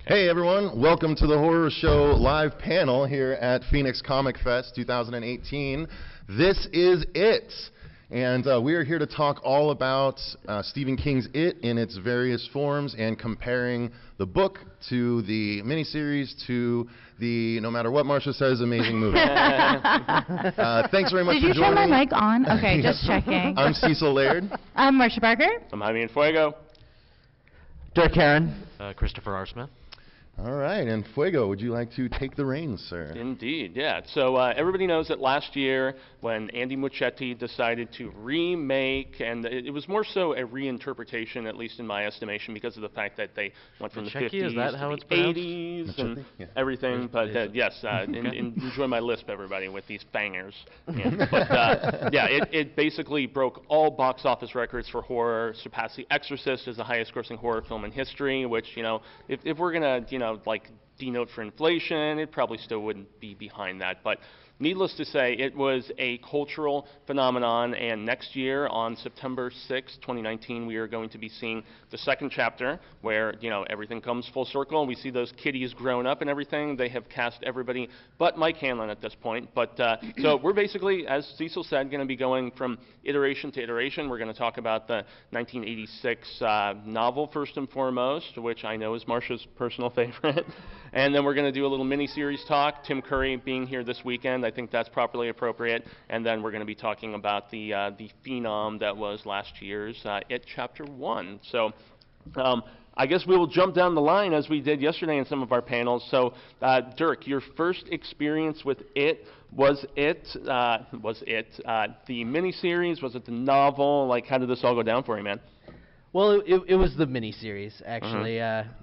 Hey everyone, welcome to the Horror Show live panel here at Phoenix Comic Fest 2018. This is It, and we are here to talk all about Stephen King's It in its various forms and comparing the book to the miniseries to the, no matter what Marcia says, amazing movie. Thanks very much for joining. Did you turn my mic on? Okay, just checking. I'm Cecil Laird. I'm Marcia Parker. I'm Jaime and Fuego. Derk, Harron. Kristopher Smith. All right, and Fuego, would you like to take the reins, sir? Indeed, yeah. So everybody knows that last year when Andy Muschietti decided to remake, and it was more so a reinterpretation, at least in my estimation, because of the fact that they went from the 50s is that to how the it's pronounced? 80s and everything. But yes, enjoy my lisp, everybody, with these bangers. But yeah, it basically broke all box office records for horror, surpassed The Exorcist as the highest-grossing horror film in history, which, you know, if we're going to, like denote for inflation, it probably still wouldn't be behind that. But needless to say, it was a cultural phenomenon, and next year on September 6, 2019, we are going to be seeing the second chapter where, you know, everything comes full circle and we see those kiddies grown up and everything. They have cast everybody but Mike Hanlon at this point. But so we're basically, as Cecil said, going to be going from iteration to iteration. We're going to talk about the 1986 novel first and foremost, which I know is Marcia's personal favorite. And then we're going to do a little mini-series talk. Tim Curry being here this weekend, I think that's properly appropriate. And then we're going to be talking about the phenom that was last year's It Chapter 1. So I guess we will jump down the line as we did yesterday in some of our panels. So Derk, your first experience with It, was it the mini-series? Was it the novel? Like, how did this all go down for you, man? Well, it was the miniseries, actually.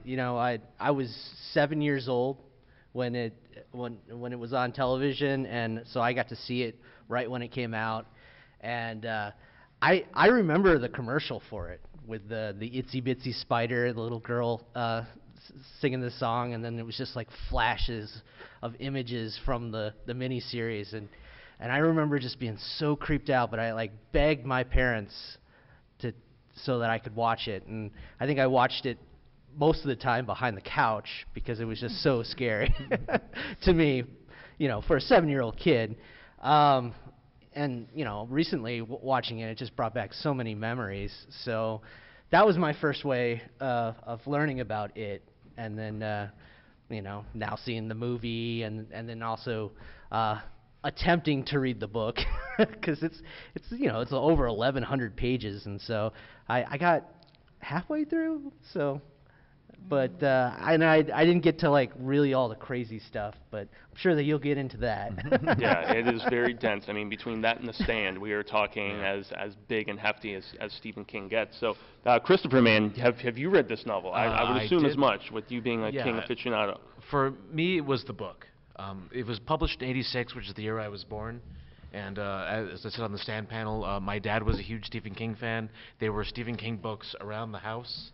You know, I was 7 years old when it was on television, and so I got to see it right when it came out. And I remember the commercial for it with the itsy bitsy spider, the little girl singing the song, and then it was just like flashes of images from the miniseries, and I remember just being so creeped out, but I like begged my parents so that I could watch it, and I think I watched it most of the time behind the couch because it was just so scary to me, you know, for a 7-year-old kid. And you know, recently watching it just brought back so many memories. So that was my first way of learning about it, and then you know, now seeing the movie, and then also attempting to read the book because it's you know, it's over 1,100 pages, and so I got halfway through. So, but I didn't get to like really all the crazy stuff, but I'm sure that you'll get into that. Yeah, it is very dense. I mean, between that and The Stand, we are talking as big and hefty as Stephen King gets. So, Kristopher, man, have you read this novel? I would assume as much, with you being a King aficionado. For me, it was the book. It was published in '86, which is the year I was born. And as I said on the Stand panel, my dad was a huge Stephen King fan. There were Stephen King books around the house,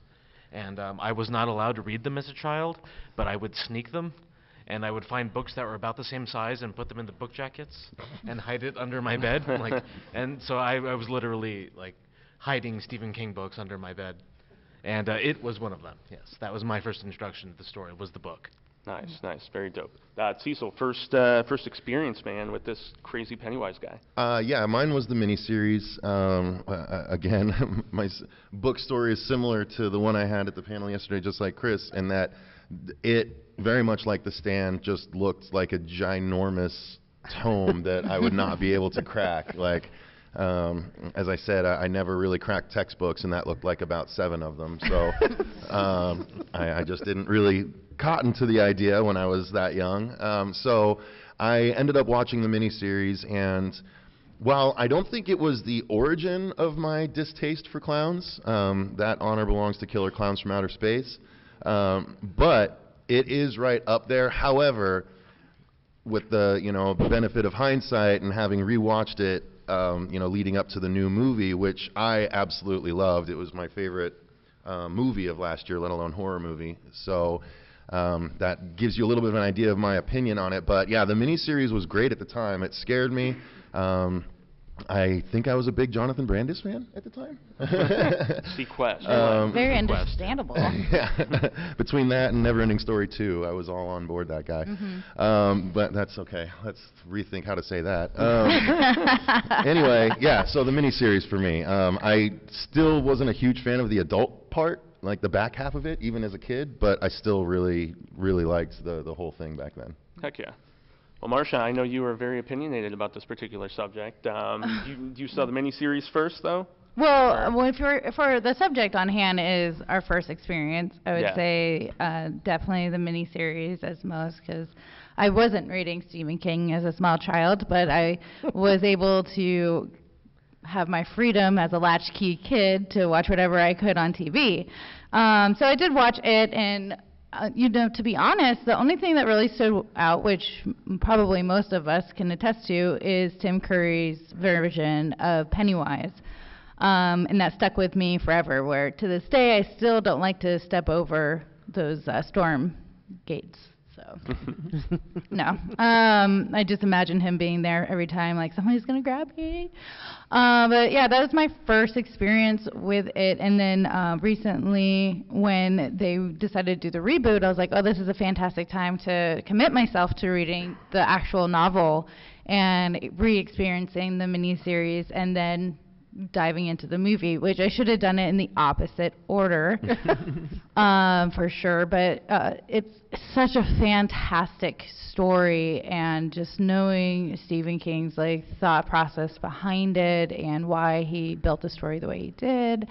and I was not allowed to read them as a child, but I would sneak them, and I would find books that were about the same size and put them in the book jackets and hide it under my bed. And so I was literally like hiding Stephen King books under my bed, and it was one of them. Yes, that was my first introduction to the story. Was the book. Nice, very dope. Cecil, first experience, man, with this crazy Pennywise guy. Yeah, mine was the miniseries. Again, my book story is similar to the one I had at the panel yesterday, just like Chris, in that it, very much like The Stand, just looked like a ginormous tome that I would not be able to crack. Like, as I said, I never really cracked textbooks, and that looked like about 7 of them. So I just didn't really cotton to the idea when I was that young. So I ended up watching the miniseries, and while I don't think it was the origin of my distaste for clowns, that honor belongs to Killer Clowns from Outer Space, but it is right up there. However, with the, you know, benefit of hindsight and having rewatched it, you know, leading up to the new movie, which I absolutely loved. It was my favorite movie of last year, let alone horror movie. So that gives you a little bit of an idea of my opinion on it. But yeah, the miniseries was great at the time. It scared me. I think I was a big Jonathan Brandis fan at the time. Sequest. Very understandable. Yeah. Between that and Neverending Story 2, I was all on board that guy. But that's okay. Let's rethink how to say that. Anyway, yeah, so the miniseries for me. I still wasn't a huge fan of the adult part, like the back half of it, even as a kid, but I still really, really liked the whole thing back then. Heck yeah. Well, Marcia, I know you were very opinionated about this particular subject. You saw the miniseries first, though? Well, for the subject on hand is our first experience, I would say definitely the miniseries as most, because I wasn't reading Stephen King as a small child, but I was able to have my freedom as a latchkey kid to watch whatever I could on TV. So I did watch it, and to be honest, the only thing that really stood out, which probably most of us can attest to, is Tim Curry's version of Pennywise. And that stuck with me forever, where to this day I still don't like to step over those storm gates. So, no. I just imagine him being there every time, like, somebody's going to grab me. But, yeah, that was my first experience with it. And then recently, when they decided to do the reboot, I was like, oh, this is a fantastic time to commit myself to reading the actual novel and re-experiencing the miniseries and then diving into the movie, which I should have done it in the opposite order, for sure. But it's such a fantastic story, and just knowing Stephen King's thought process behind it and why he built the story the way he did,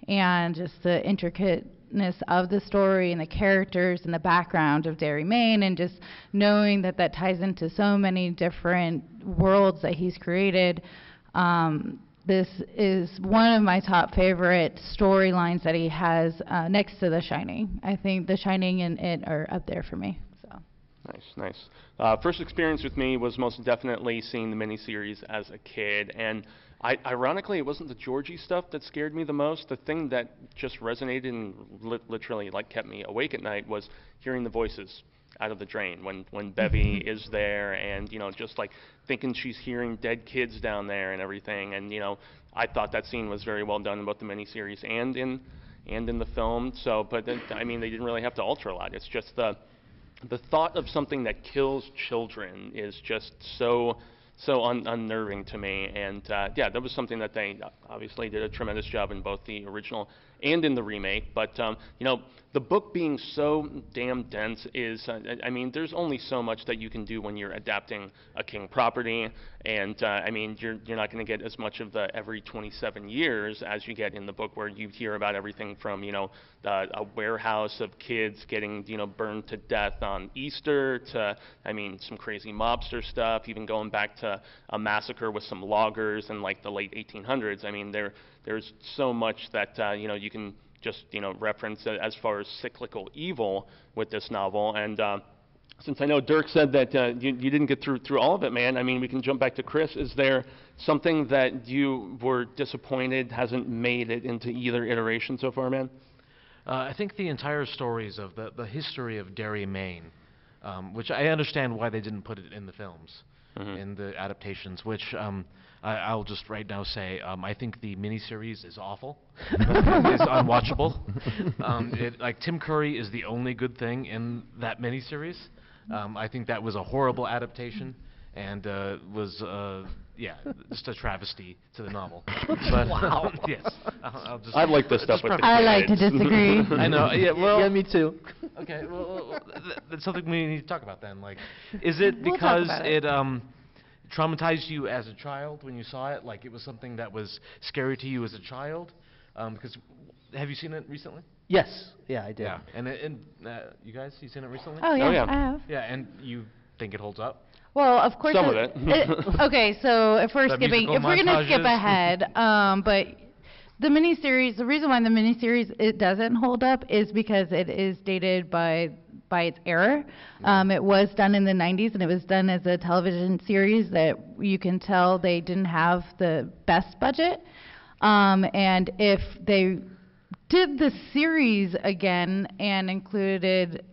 and just the intricateness of the story and the characters and the background of Derry, Maine, and just knowing that that ties into so many different worlds that he's created. This is one of my top favorite storylines that he has next to The Shining. I think The Shining and it are up there for me. So. Nice. First experience with me was most definitely seeing the miniseries as a kid. And ironically, it wasn't the Georgie stuff that scared me the most. The thing that just resonated and literally kept me awake at night was hearing the voices out of the drain when Bevy is there, and just thinking she's hearing dead kids down there and everything. And I thought that scene was very well done in both the miniseries and in the film. So, but then, I mean, they didn't really have to alter a lot. It's just the thought of something that kills children is just so unnerving to me. And yeah, that was something that they obviously did a tremendous job in both the original and in the remake. But the book being so damn dense is, I mean, there's only so much that you can do when you're adapting a King property. And I mean, you're not going to get as much of the every 27 years as you get in the book, where you hear about everything from a warehouse of kids getting burned to death on Easter to, I mean, some crazy mobster stuff, even going back to a massacre with some loggers in the late 1800s. I mean, there's so much that you can just reference as far as cyclical evil with this novel. And since I know Derk said that you didn't get through all of it, man, I mean, we can jump back to Chris. Is there something that you were disappointed hasn't made it into either iteration so far, man? I think the entire stories of the history of Derry, Maine, which I understand why they didn't put it in the films, in the adaptations, which I'll just right now say I think the miniseries is awful. It's unwatchable. Tim Curry is the only good thing in that miniseries. I think that was a horrible adaptation and was just a travesty to the novel. But, wow. Yes. I like this stuff with the kids. I like to disagree. I know. Yeah. Well. Yeah, me too. Okay. Well, that's something we need to talk about then. Is it because it traumatized you as a child when you saw it? It was something that was scary to you as a child? Because have you seen it recently? Yes. Yeah, I did. Yeah. And you guys, you seen it recently? Oh, yeah, Oh, yeah. I have. Yeah. And you think it holds up? Well, of course. Some of it. Okay, so if we're The skipping, musical if we're going to skip montages. ahead, but the miniseries, the reason why the miniseries it doesn't hold up is because it is dated by its era. It was done in the 90s, and it was done as a television series that you can tell they didn't have the best budget. And if they did the series again and included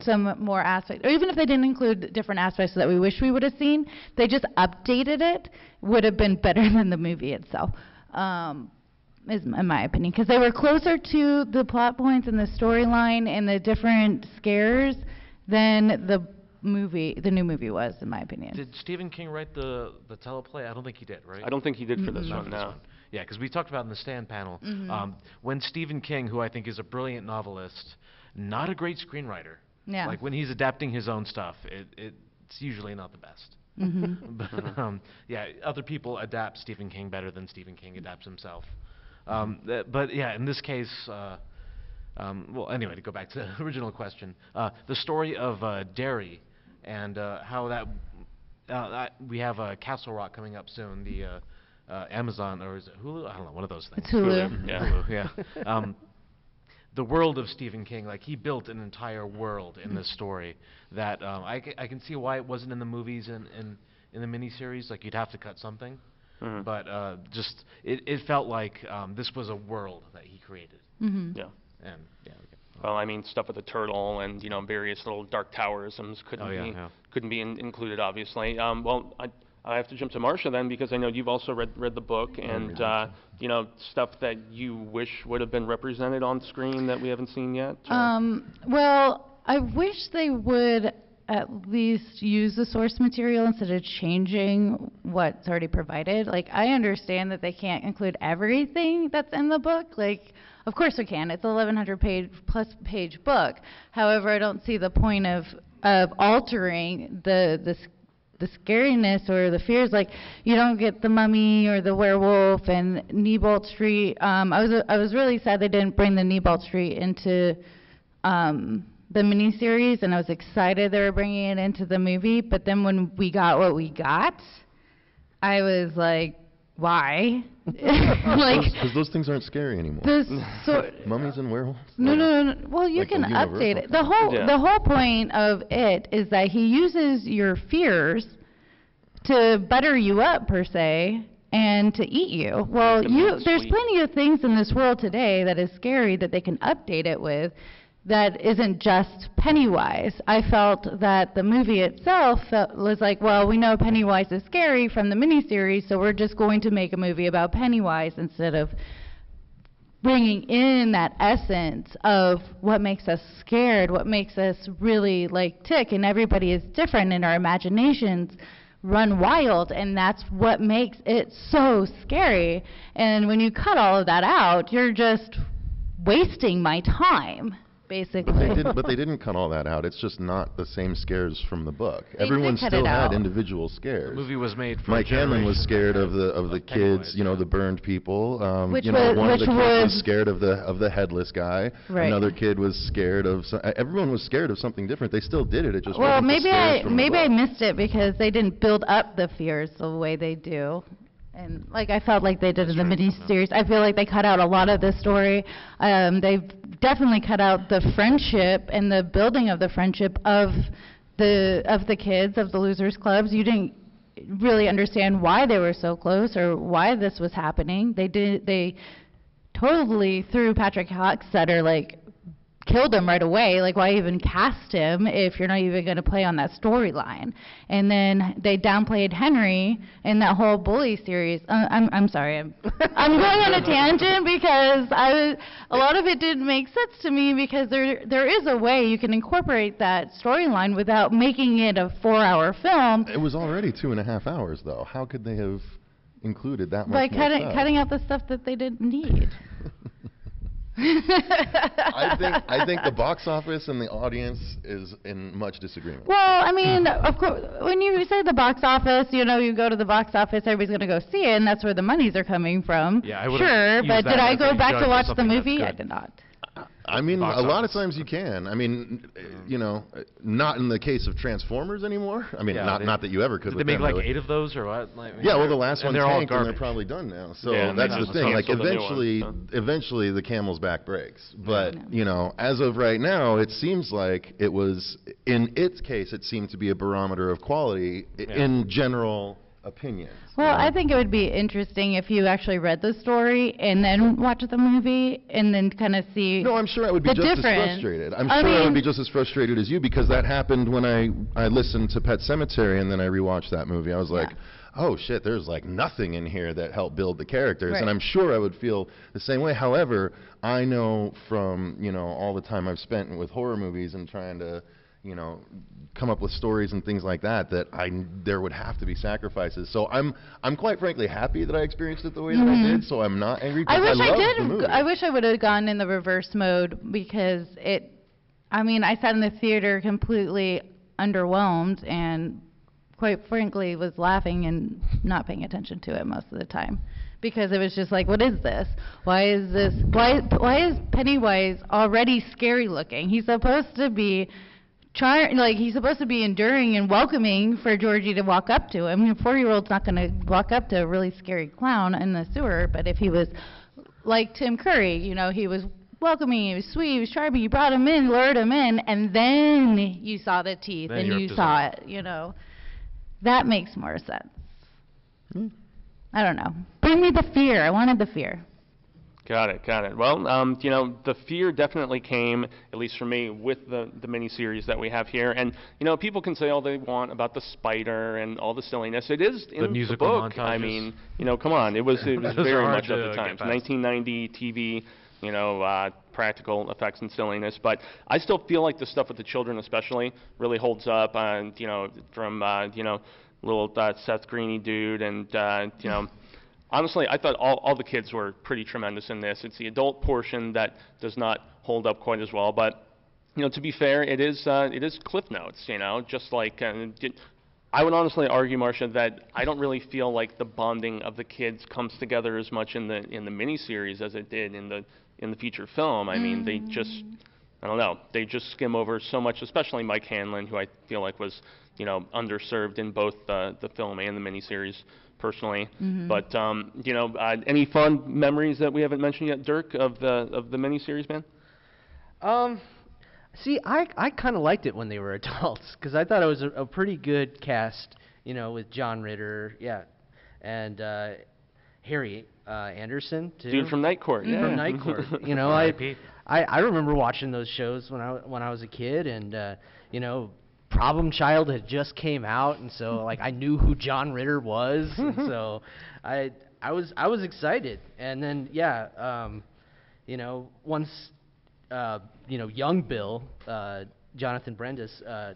some more aspects, or even if they didn't include different aspects that we wish we would have seen, they just updated it, would have been better than the movie itself, is in my opinion, because they were closer to the plot points and the storyline and the different scares than the new movie was, in my opinion. Did Stephen King write the teleplay? I don't think he did, right? I don't think he did for this Not one, for this no. one. Yeah, because we talked about in the stand panel, when Stephen King, who I think is a brilliant novelist, not a great screenwriter. Yeah. Like when he's adapting his own stuff, it's usually not the best. But yeah, other people adapt Stephen King better than Stephen King adapts himself. But yeah, in this case, well, anyway, to go back to the original question, the story of Derry and how that we have Castle Rock coming up soon. The Amazon, or is it Hulu? I don't know, one of those things. It's Hulu. Yeah. Hulu, yeah. The world of Stephen King, like he built an entire world in this story that I can see why it wasn't in the movies and in the miniseries. Like you'd have to cut something, but just it felt like this was a world that he created. Yeah. And yeah. Okay. Well, I mean, stuff with the turtle and various little dark towerisms couldn't be included, obviously. Well, I have to jump to Marcia then, because I know you've also read the book, and stuff that you wish would have been represented on screen that we haven't seen yet. Well, I wish they would at least use the source material instead of changing what's already provided. Like, I understand that they can't include everything that's in the book. Like, of course we can. It's a 1,100-plus-page book. However, I don't see the point of altering the scariness or the fears. Like, you don't get the mummy or the werewolf and Neibolt Street. I was really sad they didn't bring the Neibolt Street into the miniseries, and I was excited they were bringing it into the movie. But then when we got what we got, I was like, why? Because those things aren't scary anymore. Mummies and werewolves? No. Well, you can update it. The whole point of it is that he uses your fears to butter you up, per se, and to eat you. Well, there's plenty of things in this world today that is scary that they can update it with that isn't just Pennywise. I felt that the movie itself was like, well, we know Pennywise is scary from the miniseries, so we're just going to make a movie about Pennywise instead of bringing in that essence of what makes us scared, what makes us really tick, and everybody is different, and our imaginations run wild, and that's what makes it so scary. And when you cut all of that out, you're just wasting my time, basically. But they didn't cut all that out. It's just not the same scares from the book. They Everyone did cut still it had out. individual scares. The movie was made for Mike Hanlon was scared of the kids, Pennywise, the burned people. One of Which the kids was was scared of the headless guy. Right. Another kid was scared of. Everyone was scared of something different. They still did it. It just Well, wasn't the maybe scares from the I book. missed it because they didn't build up the fears the way they do. And I felt like they did in the miniseries. I feel like they cut out a lot of the story. They've definitely cut out the friendship and the building of the friendship of the kids of the Losers Clubs. You didn't really understand why they were so close or why this was happening. They totally threw Patrick Hockstetter killed him right away. Why even cast him if you're not even going to play on that storyline? And then they downplayed Henry in that whole bully series. I'm sorry, I'm going on a tangent because a lot of it didn't make sense to me, because there is a way you can incorporate that storyline without making it a 4-hour film. It was already 2.5 hours, though. How could they have included that much more stuff? Cutting out the stuff that they didn't need. I think the box office and the audience is in much disagreement. Well, I mean, of course, when you say the box office, you go to the box office, everybody's going to go see it, and that's where the monies are coming from. Yeah, I would've sure, used but that did I as go a back judge to of watch the something that's movie? good. I did not. I mean, Box a lot of office. times you can. I mean, not in the case of Transformers anymore. I mean, Yeah, not that you ever could. Did with they make them, 8 of those or what? Yeah, well, the last one they're all tanked, and they're garbage. probably done now. So Yeah, and they that's the just thing. canceled the new one, Eventually, the camel's back breaks. But as of right now, it seems like it was, in its case, it seemed to be a barometer of quality in general opinions. Well, I think it would be interesting if you actually read the story and then watched the movie and then kind of see. No, I'm sure I would be the just as difference. frustrated. I'm sure I would be just as frustrated as you, because that happened when I listened to Pet Sematary and then I rewatched that movie. I was like, oh shit, there's like nothing in here that helped build the characters, Right. and I'm sure I would feel the same way. However, I know from, you know, all the time I've spent with horror movies and trying to, you know, come up with stories and things like that, that there would have to be sacrifices. So I'm quite frankly happy that I experienced it the way that I did. So I'm not angry. I wish I loved did. the movie. I wish I would have gone in the reverse mode, because it. I mean, I sat in the theater completely underwhelmed and, quite frankly, was laughing and not paying attention to it most of the time, because it was just like, what is this? Why is this? Why is Pennywise already scary looking? He's supposed to be he's supposed to be enduring and welcoming for Georgie to walk up to. I mean, a 4-year-old's not going to walk up to a really scary clown in the sewer, but if he was like Tim Curry, you know, he was welcoming, he was sweet, he was charming, you brought him in, lured him in, and then you saw the teeth Then and you're you up to saw something. it, you know. That makes more sense. I don't know. Bring me the fear. I wanted the fear. Got it. Well, you know, the fear definitely came, at least for me, with the miniseries that we have here. And, you know, people can say all they want about the spider and all the silliness. It is in the musical book. montages. I mean, you know, come on. It was Those are very hard much of to the get times. past. 1990 TV, you know, practical effects and silliness. But I still feel like the stuff with the children especially really holds up. And, you know, from, you know, little Seth Greeny dude and, you know, honestly, I thought all the kids were pretty tremendous in this. It's the adult portion that does not hold up quite as well. But, you know, to be fair, it is Cliff Notes, you know, just like I would honestly argue, Marcia, that I don't really feel like the bonding of the kids comes together as much in the miniseries as it did in the feature film. I mean, they just, I don't know, they just skim over so much, especially Mike Hanlon, who I feel like was, you know, underserved in both the film and the miniseries. Personally, but you know, any fond memories that we haven't mentioned yet, Derk, of the miniseries, man? See, I kind of liked it when they were adults, because I thought it was a pretty good cast, you know, with John Ritter, and Harry Anderson too. Dude from Night Court, yeah. From Night Court. You know, I remember watching those shows when I was a kid, and you know, Problem Child had just came out, and so like I knew who John Ritter was, and so I was excited. And then you know, once you know, young Bill, Jonathan Brendis,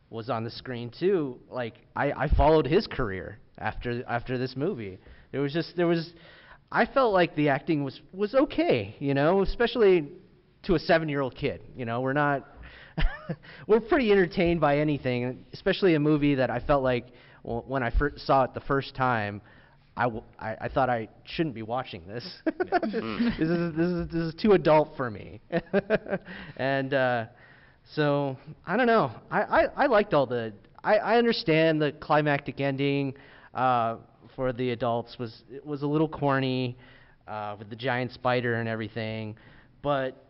was on the screen too, like I followed his career after this movie. I felt like the acting was okay, you know, especially to a 7-year-old kid. You know, we're pretty entertained by anything, especially a movie that I felt like when I first saw it the first time, I thought I shouldn't be watching this. This is too adult for me. And so I don't know. I liked all the. I understand the climactic ending for the adults was a little corny with the giant spider and everything, but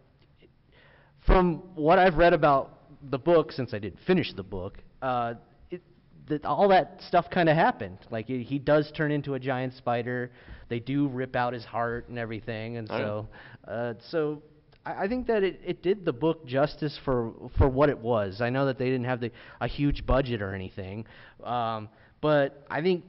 from what I've read about the book, since I didn't finish the book, all that stuff kind of happened. Like he does turn into a giant spider. They do rip out his heart and everything, and so I think that it did the book justice for what it was. I know that they didn't have a huge budget or anything, but I think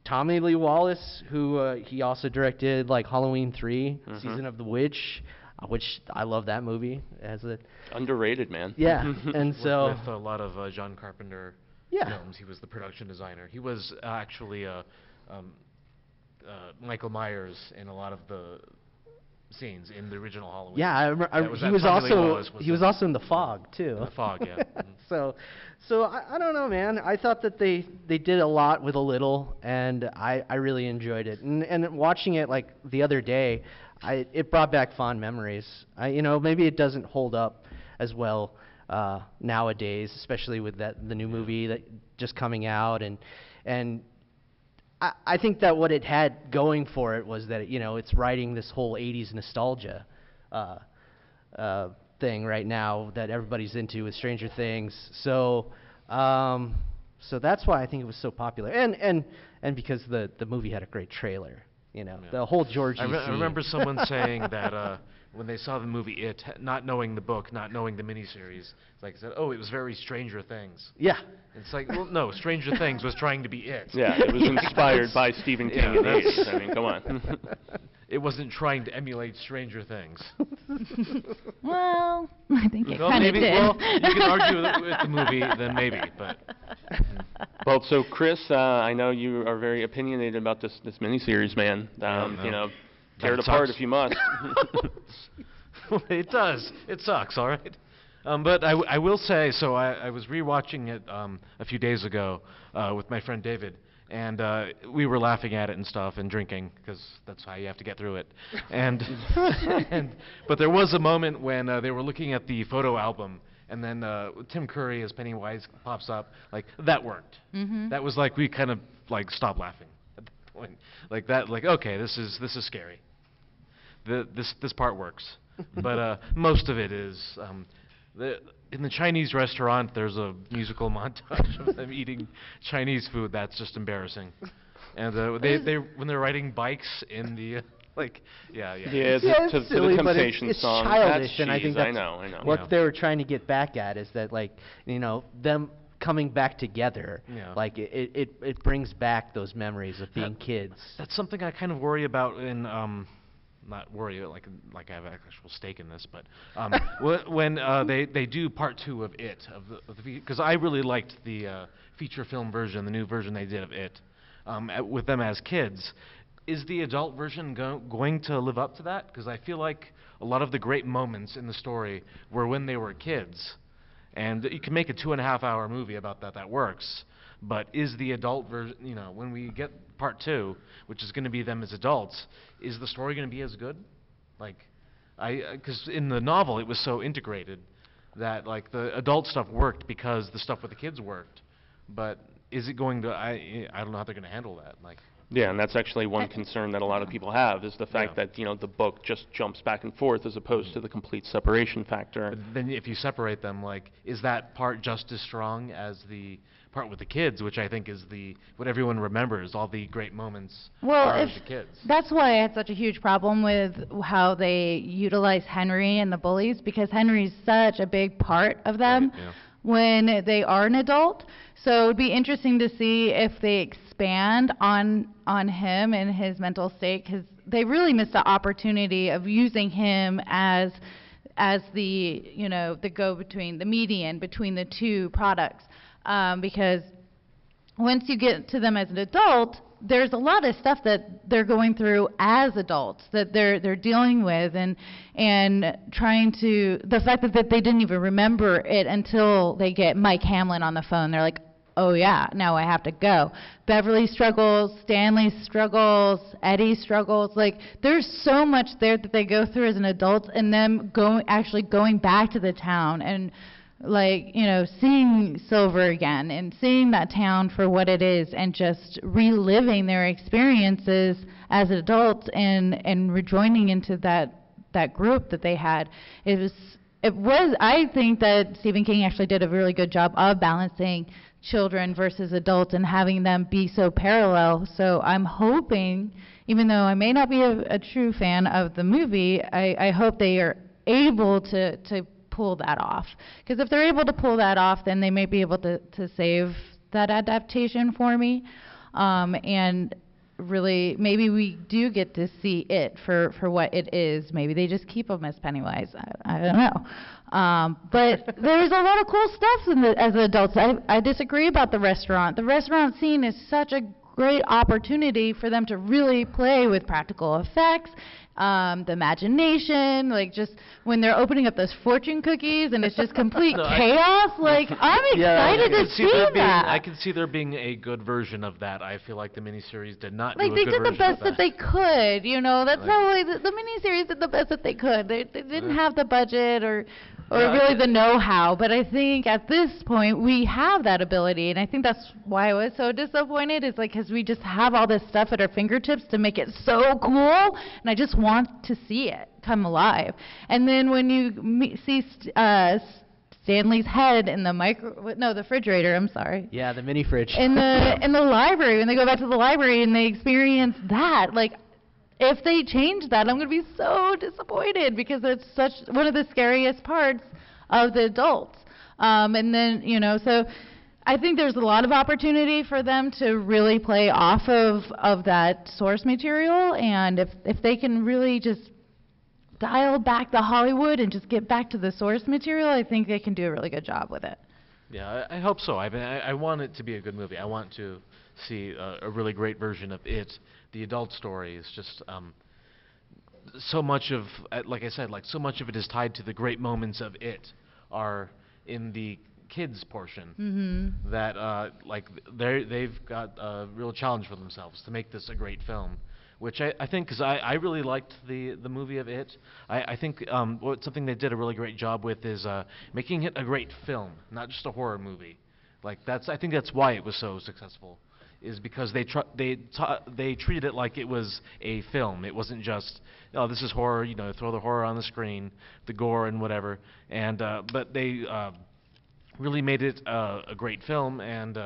Tommy Lee Wallace, who he also directed like Halloween 3, Season of the Witch, which I love that movie as a underrated, man. Yeah, and so with a lot of John Carpenter films, he was the production designer. He was actually Michael Myers in a lot of the scenes in the original Halloween. Yeah, I remember. He was also in The Fog too. The Fog, yeah. So I don't know, man. I thought that they did a lot with a little, and I really enjoyed it. And watching it like the other day, it brought back fond memories. You know, maybe it doesn't hold up as well nowadays, especially with the new movie that just coming out, and I think that what it had going for it was that, you know, it's riding this whole 80s nostalgia thing right now that everybody's into with Stranger Things. So So that's why I think it was so popular, and because the movie had a great trailer. You know, the whole Georgie scene. I remember someone saying that when they saw the movie It, not knowing the book, not knowing the miniseries, it's like said, oh, it was very Stranger Things. Yeah. It's like, well, no, Stranger Things was trying to be It. Yeah, it was inspired by Stephen King in the 80s. I mean, come on. It wasn't trying to emulate Stranger Things. Well, I think it Well, kind of maybe, did. well, you can argue with the movie, then maybe, but... Well, so Chris, I know you are very opinionated about this miniseries, man. You know, tear it apart if you must. It does. It sucks, all right? But I will say, so I was rewatching it a few days ago with my friend David, and we were laughing at it and stuff and drinking, because that's how you have to get through it. And, but there was a moment when they were looking at the photo album, and then Tim Curry as Pennywise pops up. Like, that worked. Mm-hmm. That was like, we kind of like stopped laughing at that point. Like that, like, okay, this is scary. This part works. But most of it is in the Chinese restaurant. There's a musical montage of them eating Chinese food. That's just embarrassing. And they when they're riding bikes in the Yeah, to the Temptations it's song. childish, That's and I think cheese, that's I know. what they were trying to get back at is that, like, you know, them coming back together. Yeah. Like it brings back those memories of being kids. That's something I kind of worry about in not worry like I have an actual stake in this, but when they do part 2 of It, because I really liked the feature film version, the new version they did of It, with them as kids. Is the adult version going to live up to that? Because I feel like a lot of the great moments in the story were when they were kids. And you can make a 2.5-hour movie about that. That works. But is the adult version, you know, when we get part 2, which is going to be them as adults, is the story going to be as good? Like, because in the novel it was so integrated that, like, the adult stuff worked because the stuff with the kids worked. But is it going to? I don't know how they're going to handle that. Like. Yeah, and that's actually one concern that a lot of people have, is the fact that, you know, the book just jumps back and forth as opposed to the complete separation factor. But then if you separate them, like, is that part just as strong as the part with the kids, which I think is what everyone remembers, all the great moments of the kids. That's why I had such a huge problem with how they utilize Henry and the bullies, because Henry's such a big part of them when they are an adult. So it would be interesting to see if they expand on him and his mental state, because they really missed the opportunity of using him as the, you know, the go-between, the median between the two products. Because once you get to them as an adult, there's a lot of stuff that they're going through as adults that they're dealing with, and trying to, the fact that they didn't even remember it until they get Mike Hamlin on the phone. They're like, oh yeah, now I have to go. Beverly struggles, Stanley struggles, Eddie struggles. Like, there's so much there that they go through as an adult, and them actually going back to the town and, like, you know, seeing Silver again and seeing that town for what it is, and just reliving their experiences as adults and rejoining into that group that they had. It was I think that Stephen King actually did a really good job of balancing children versus adults and having them be so parallel. So I'm hoping, even though I may not be a true fan of the movie, I hope they are able to pull that off. Because if they're able to pull that off, then they may be able to save that adaptation for me. And really, maybe we do get to see it for what it is. Maybe they just keep them as Pennywise. I don't know. But there's a lot of cool stuff as adults. I disagree about the restaurant. The restaurant scene is such a great opportunity for them to really play with practical effects, the imagination, like just when they're opening up those fortune cookies and it's just complete chaos. Like, I'm excited to see that. I can see there being a good version of that. I feel like the miniseries did not do a good version. Like, they did the best that they could, you know. That's probably the miniseries did the best that they could. They didn't have the budget or really the know-how, but I think at this point we have that ability, and I think that's why I was so disappointed, is like because we just have all this stuff at our fingertips to make it so cool, and I just want to see it come alive. And then when you see Stanley's head in the the refrigerator, I'm sorry. Yeah, the mini fridge. In the library, when they go back to the library and they experience that, like, if they change that, I'm going to be so disappointed because it's such one of the scariest parts of the adults. And then, so I think there's a lot of opportunity for them to really play off of that source material. And if they can really just dial back the Hollywood and just get back to the source material, I think they can do a really good job with it. Yeah, I hope so. I want it to be a good movie. I want to see a really great version of it. The adult story is just so much of, like I said, so much of it is tied to the great moments of it are in the kids portion. That they've got a real challenge for themselves to make this a great film. Which I think, because I really liked the movie of It. I think something they did a really great job with is making it a great film, not just a horror movie. I think that's why it was so successful, is because they treated it like it was a film. It wasn't just, oh, this is horror, throw the horror on the screen, the gore and whatever. And but they really made it a great film and.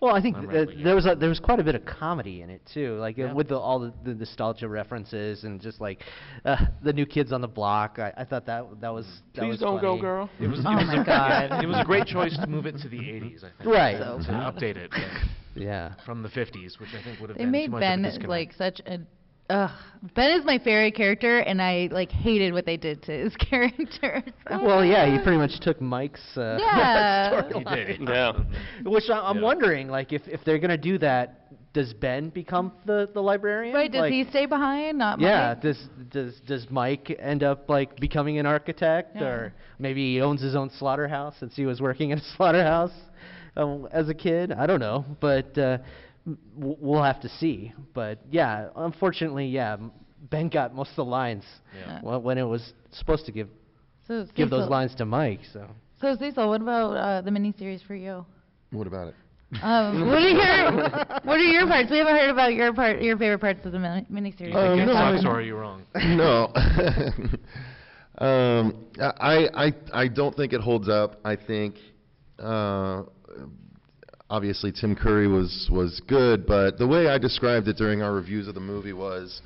Well, I think there was quite a bit of comedy in it too, with all the nostalgia references and just the New Kids on the Block. I thought that was Please don't funny. go, girl. It was, Oh my God! It was a great choice to move it to the 80s, I think. Right. To update it. Yeah. From the 50s, which I think would have They been too made much Ben of a disconnect. such a. Ben is my favorite character, and I hated what they did to his character. So. Well, yeah, he pretty much took Mike's Yeah. He did. Yeah. Which I'm wondering, if they're gonna do that, does Ben become the librarian? Right? Does he stay behind? Not Yeah. Mike? Does Mike end up becoming an architect, Yeah. or maybe he owns his own slaughterhouse since he was working in a slaughterhouse as a kid? I don't know, but. We'll have to see, but yeah, unfortunately, Ben got most of the lines when it was supposed to give those lines to Mike. So Cecil, what about the miniseries for you? What about it? What are your parts? We haven't heard about your favorite parts of the miniseries. It sucks, or are you wrong? No. I don't think it holds up. I think obviously Tim Curry was good, but the way I described it during our reviews of the movie was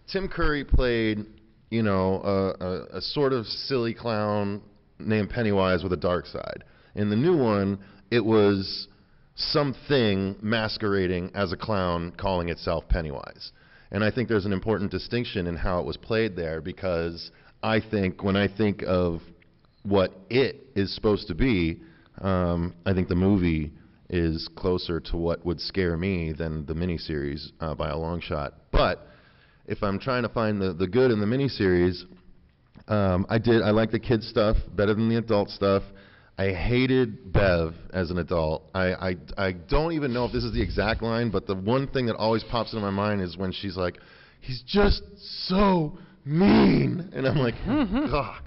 Tim Curry played, a sort of silly clown named Pennywise with a dark side. In the new one, it was something masquerading as a clown calling itself Pennywise. And I think there's an important distinction in how it was played there, because I think when I think of what it is supposed to be, I think the movie is closer to what would scare me than the miniseries by a long shot. But if I'm trying to find the good in the miniseries, I like the kid stuff better than the adult stuff. I hated Bev as an adult. I don't even know if this is the exact line, but the one thing that always pops into my mind is when she's like, he's just so mean. And I'm like, God.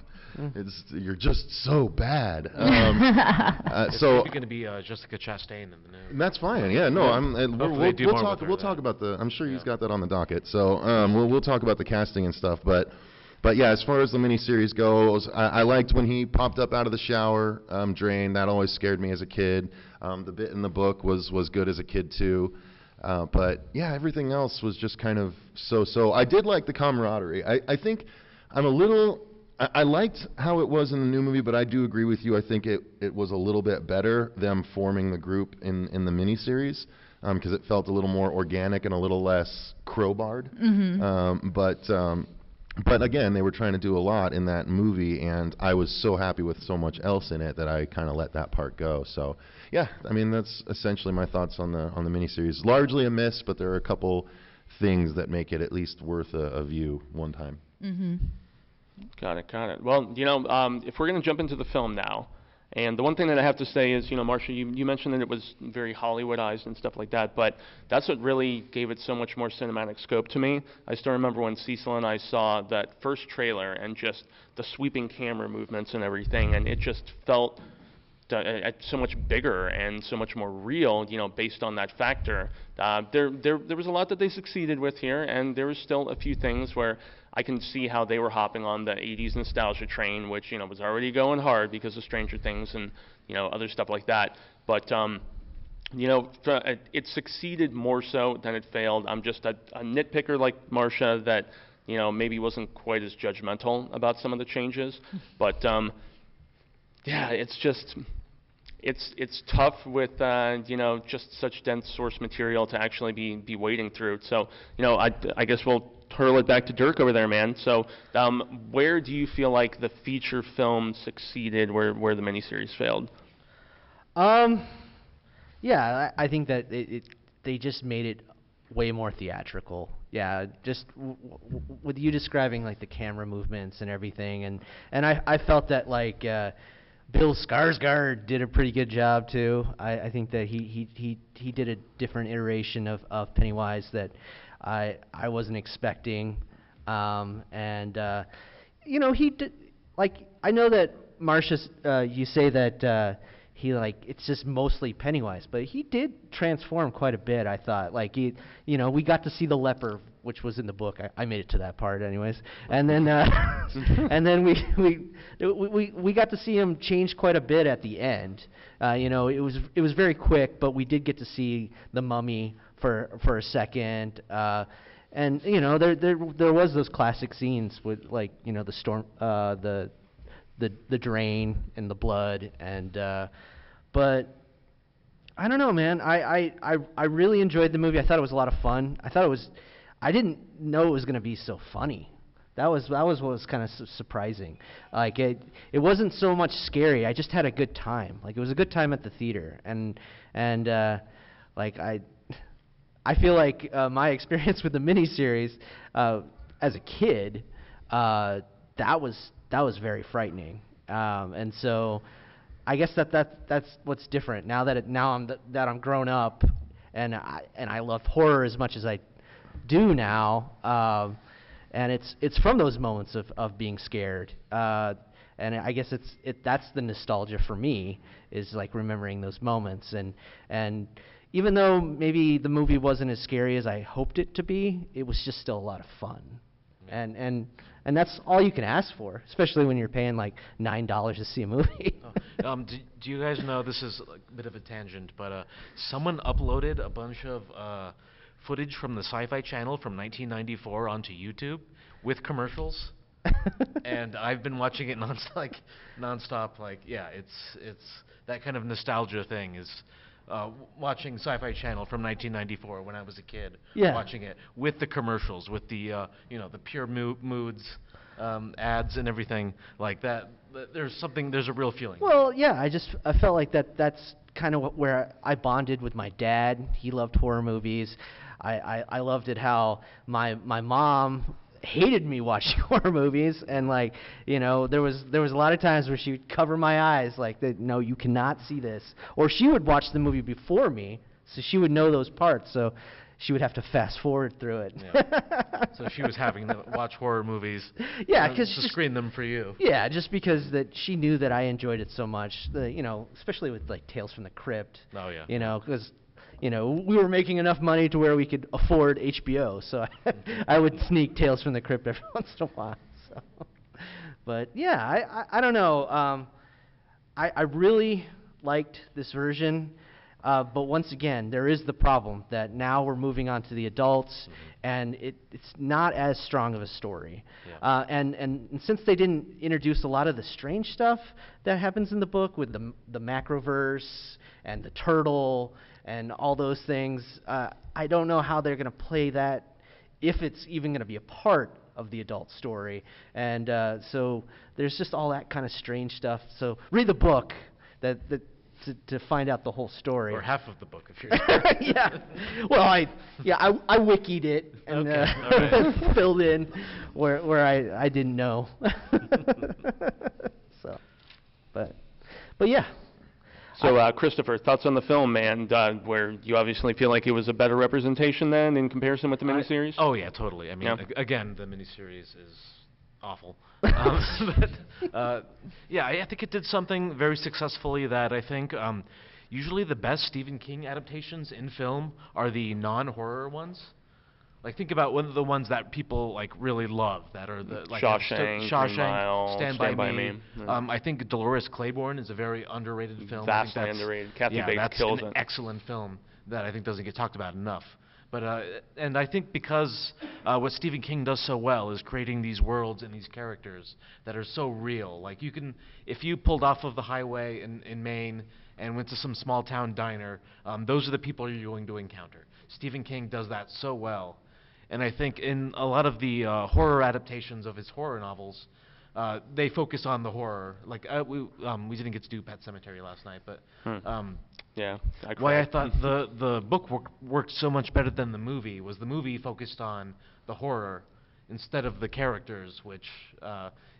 You're just so bad. It's so going to be Jessica Chastain in the new. That's fine. Yeah, no, we'll talk about the. I'm sure he's got that on the docket. So we'll talk about the casting and stuff. But yeah, as far as the miniseries goes, I liked when he popped up out of the shower drain. That always scared me as a kid. The bit in the book was good as a kid too. But yeah, everything else was just kind of so. I did like the camaraderie. I think I'm a little. I liked how it was in the new movie, but I do agree with you. I think it was a little bit better, them forming the group in the miniseries, because it felt a little more organic and a little less crowbarred. But again, they were trying to do a lot in that movie, and I was so happy with so much else in it that I kind of let that part go. So yeah, I mean, that's essentially my thoughts on the miniseries. Largely a miss, but there are a couple things that make it at least worth a view one time. Got it. Well, if we're going to jump into the film now, and the one thing that I have to say is, Marcia, you mentioned that it was very Hollywoodized and stuff like that, but that's what really gave it so much more cinematic scope to me. I still remember when Cecil and I saw that first trailer and just the sweeping camera movements and everything, and it just felt so much bigger and so much more real, based on that factor. There was a lot that they succeeded with here, and there was still a few things where I can see how they were hopping on the 80s nostalgia train, which, was already going hard because of Stranger Things and, other stuff like that. But, it succeeded more so than it failed. I'm just a nitpicker like Marcia that, maybe wasn't quite as judgmental about some of the changes. But, yeah, it's just... It's tough with just such dense source material to actually be wading through. So I guess we'll hurl it back to Derk over there, man. So where do you feel like the feature film succeeded where the miniseries failed? Yeah, I think that they just made it way more theatrical. Yeah, just with you describing like the camera movements and everything, and I felt that like. Bill Skarsgård did a pretty good job too. I think that he did a different iteration of Pennywise that I wasn't expecting, he did, like, I know that Marcia, you say that he it's just mostly Pennywise, but he did transform quite a bit. I thought we got to see the leper, which was in the book. I made it to that part anyways. And then and then we got to see him change quite a bit at the end. It was very quick, but we did get to see the mummy for a second. And there was those classic scenes with the storm, the drain and the blood, and but I don't know, man. I really enjoyed the movie. I thought it was a lot of fun. I didn't know it was going to be so funny. That was what was kind of surprising. Like it wasn't so much scary. I just had a good time. Like it was a good time at the theater, and I feel like my experience with the miniseries as a kid, that was very frightening. And so I guess that's what's different now that I'm grown up, and I love horror as much as I do now, and it's from those moments of being scared, and I guess that's the nostalgia for me, is like remembering those moments, and even though maybe the movie wasn't as scary as I hoped it to be, it was just still a lot of fun, and that's all you can ask for, especially when you're paying like $9 to see a movie. Do you guys know, this is a bit of a tangent, but someone uploaded a bunch of footage from the Sci-Fi Channel from 1994 onto YouTube with commercials, and I've been watching it nonstop. It's that kind of nostalgia thing is watching Sci-Fi Channel from 1994 when I was a kid. Yeah. Watching it with the commercials, with the the pure moods, ads and everything like that. There's a real feeling. Well, yeah, I felt like that's kind of where I bonded with my dad. He loved horror movies. I loved it how my mom hated me watching horror movies, and there was a lot of times where she would cover my eyes, no, you cannot see this, or she would watch the movie before me, so she would know those parts, so she would have to fast forward through it. Yeah. So she was having to watch horror movies. Yeah, because to screen them for you. Yeah, just because that she knew that I enjoyed it so much. Especially with Tales from the Crypt. Oh yeah. Because we were making enough money to where we could afford HBO, so I would sneak Tales from the Crypt every once in a while. So, but yeah, I don't know. I really liked this version. But once again, there is the problem that now we're moving on to the adults, and it's not as strong of a story. Yeah. And since they didn't introduce a lot of the strange stuff that happens in the book with the macroverse and the turtle and all those things, I don't know how they're going to play that, if it's even going to be a part of the adult story. And so there's just all that kind of strange stuff. So read the book to find out the whole story. Or half of the book, if you're Yeah. Well, I wikied it and right. filled in where I didn't know. So, but yeah. So, Kristopher, thoughts on the film, man, where you obviously feel like it was a better representation then in comparison with the miniseries? Oh, yeah, totally. I mean, Yeah. again, the miniseries is awful. Yeah, I think it did something very successfully that I think usually the best Stephen King adaptations in film are the non-horror ones. Like, think about one of the ones that people like really love that are the like Shawshank, Green Mile, Stand by Me. Yeah. I think Dolores Claiborne is a very underrated film. Vastly I think underrated. Kathy Bates that's kills an it. excellent film that I think doesn't get talked about enough. But and I think because what Stephen King does so well is creating these worlds and these characters that are so real. Like, you can, if you pulled off of the highway in Maine and went to some small town diner, those are the people you're going to encounter. Stephen King does that so well. And I think in a lot of the horror adaptations of his horror novels, they focus on the horror. Like, we didn't get to do Pet Sematary last night, but yeah, why I thought the book worked so much better than the movie was the movie focused on the horror instead of the characters, which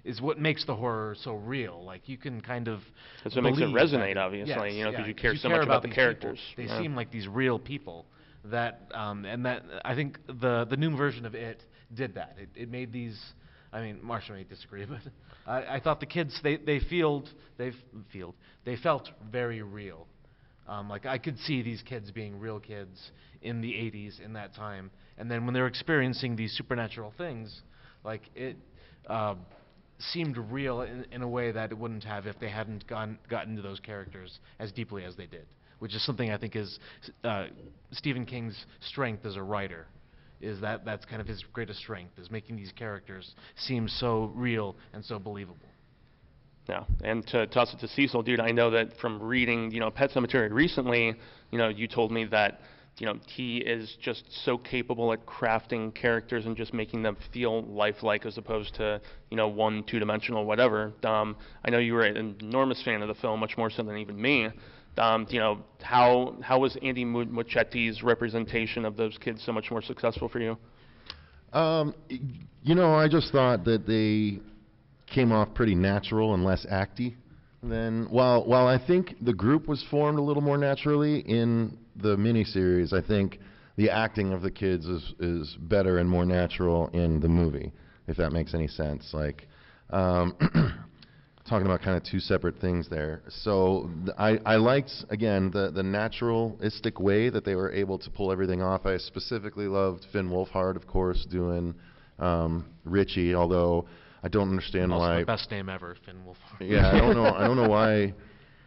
is what makes the horror so real. Like, you can kind of that's what makes it resonate, that, obviously, yes, because you care so much about the characters. They seem like these real people. That and that I think the new version of It did that. It made these. I mean, Marcia may disagree, but I thought the kids they felt very real. Like, I could see these kids being real kids in the 80s in that time, and then when they were experiencing these supernatural things, like, it seemed real in a way that it wouldn't have if they hadn't gotten into those characters as deeply as they did. Which is something I think is Stephen King's strength as a writer, is that's kind of his greatest strength, is making these characters seem so real and so believable. Yeah, and to toss it to Cecil, dude, I know that from reading, Pet Sematary recently, you told me that, he is just so capable at crafting characters and just making them feel lifelike as opposed to, one, two-dimensional, whatever. I know you were an enormous fan of the film, much more so than even me. How was Andy Muschetti's representation of those kids so much more successful for you? I just thought that they came off pretty natural and less acty than while I think the group was formed a little more naturally in the miniseries. I think the acting of the kids is better and more natural in the movie, if that makes any sense. Like, talking about kind of two separate things there. So I liked, again, the naturalistic way that they were able to pull everything off. I specifically loved Finn Wolfhard, of course, doing Richie, although I don't understand why. The best name ever, Finn Wolfhard. Yeah, I don't know why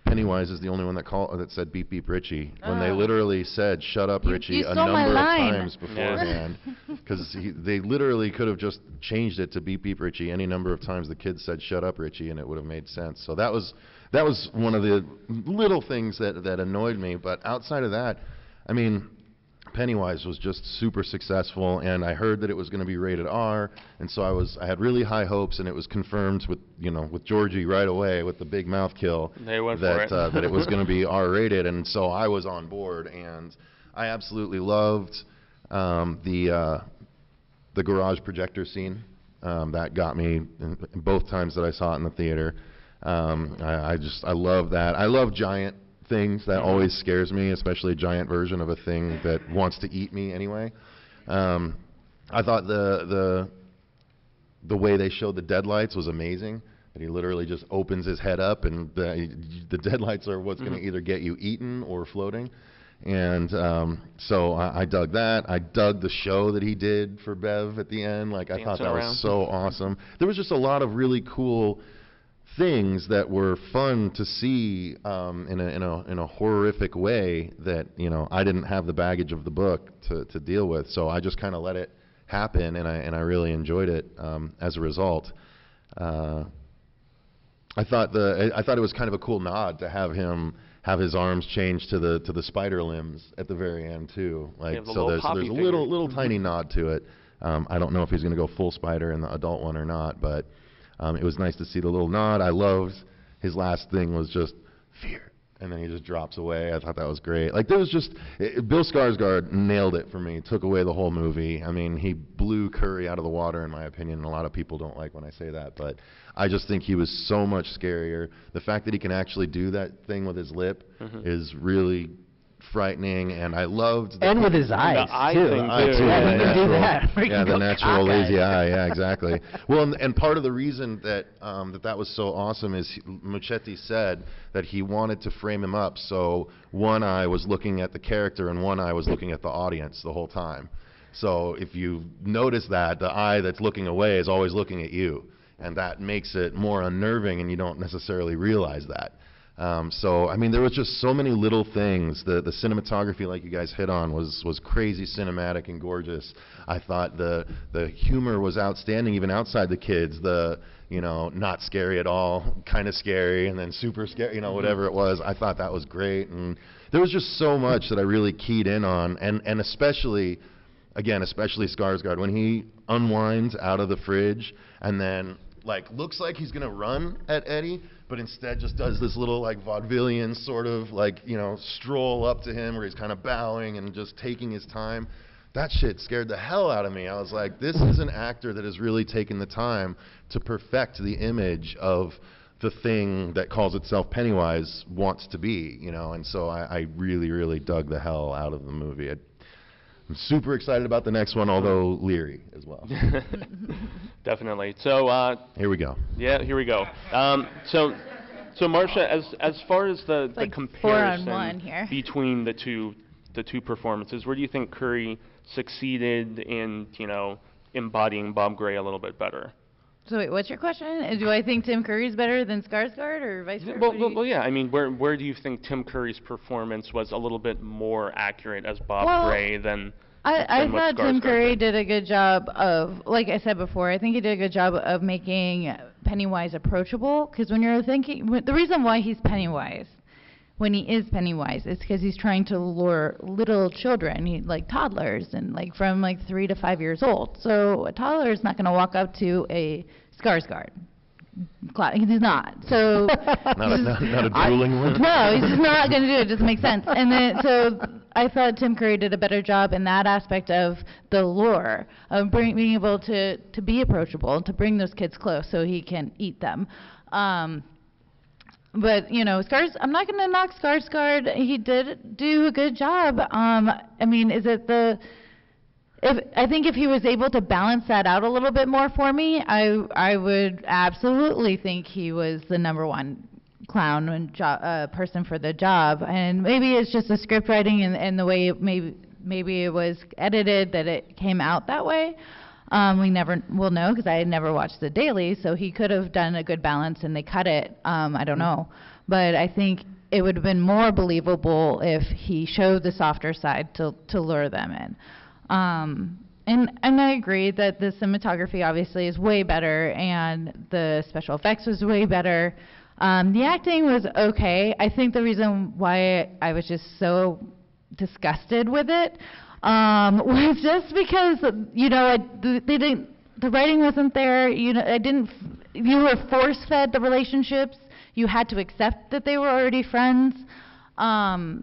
Pennywise is the only one that said beep beep Richie when they literally said shut up Richie a number of times beforehand, because they literally could have just changed it to beep beep Richie any number of times the kids said shut up Richie and it would have made sense. So that was one of the little things that annoyed me. But outside of that, I mean, Pennywise was just super successful, and I heard that it was going to be rated R, and so I had really high hopes, and it was confirmed with Georgie right away with the big mouth kill they went for it. that it was going to be R rated, and so I was on board, and I absolutely loved the garage projector scene. That got me both times that I saw it in the theater. I love that. I love giant things. That always scares me, especially a giant version of a thing that wants to eat me anyway. I thought the way they showed the deadlights was amazing. That he literally just opens his head up, and the deadlights are what's going to either get you eaten or floating. And so I dug that. I dug the show that he did for Bev at the end. Like, I thought that was so awesome. There was just a lot of really cool things that were fun to see in a horrific way that I didn't have the baggage of the book to deal with. So I just kind of let it happen, and I really enjoyed it as a result. I thought it was kind of a cool nod to have him have his arms changed to the spider limbs at the very end too. Like, so there's a little tiny nod to it. I don't know if he's going to go full spider in the adult one or not, but it was nice to see the little nod. I loved his last thing was just fear, and then he just drops away. I thought that was great. Like, there was just Bill Skarsgård nailed it for me. Took away the whole movie. I mean, he blew Curry out of the water, in my opinion. And a lot of people don't like when I say that, but I just think he was so much scarier. The fact that he can actually do that thing with his lip is really frightening, and I loved the And with his eyes, The eye too. thing, eye, too. too, Yeah, he the can do natural- that. He Yeah, can the go natural cockeyed. lazy eye. Yeah, exactly. Well, and part of the reason that that was so awesome is Muschietti said that he wanted to frame him up so one eye was looking at the character and one eye was looking at the audience the whole time. So if you notice that, the eye that's looking away is always looking at you, and that makes it more unnerving, and you don't necessarily realize that. So, I mean, there was just so many little things. The cinematography, like you guys hit on, was crazy cinematic and gorgeous. I thought the humor was outstanding, even outside the kids. Not scary at all, kind of scary, and then super scary, whatever it was. I thought that was great. And there was just so much that I really keyed in on, and especially Skarsgård, when he unwinds out of the fridge and then looks like he's gonna run at Eddie, but instead just does this little vaudevillian sort of stroll up to him where he's kind of bowing and just taking his time. That shit scared the hell out of me. I was like, this is an actor that has really taken the time to perfect the image of the thing that calls itself Pennywise wants to be, and so I really, really dug the hell out of the movie. I'm super excited about the next one, although leery as well. Definitely. So Here we go. yeah, here we go. So Marcia, as far as the like comparison 4-on-1 here. between the two performances, where do you think Curry succeeded in embodying Bob Gray a little bit better? So wait, what's your question? Do I think Tim Curry's better than Skarsgård, or vice versa? Well, yeah. I mean, where do you think Tim Curry's performance was a little bit more accurate as Bob Gray than? I than what thought Tim Skarsgård Curry did? did a good job of, like I said before, I think he did a good job of making Pennywise approachable. Because when you're thinking, the reason why he's Pennywise, when he is Pennywise, is because he's trying to lure little children, like toddlers, and from 3 to 5 years old. So a toddler is not going to walk up to a Skarsgård. He's not. So not a drooling one. no, he's just not going to do it. It doesn't make sense. And then so I thought Tim Curry did a better job in that aspect of the lure of being able to be approachable, to bring those kids close so he can eat them. But I'm not going to knock Skarsgård. He did do a good job. I mean, I think if he was able to balance that out a little bit more for me, I would absolutely think he was the number one clown and person for the job. And maybe it's just the script writing and the way maybe it was edited that it came out that way. We never will know because I had never watched the daily, so he could have done a good balance and they cut it. I don't know. But I think it would have been more believable if he showed the softer side to lure them in. And I agree that the cinematography obviously is way better and the special effects was way better. The acting was okay. I think the reason why I was just so disgusted with it was just because the writing wasn't there. You were force-fed the relationships. You had to accept that they were already friends, and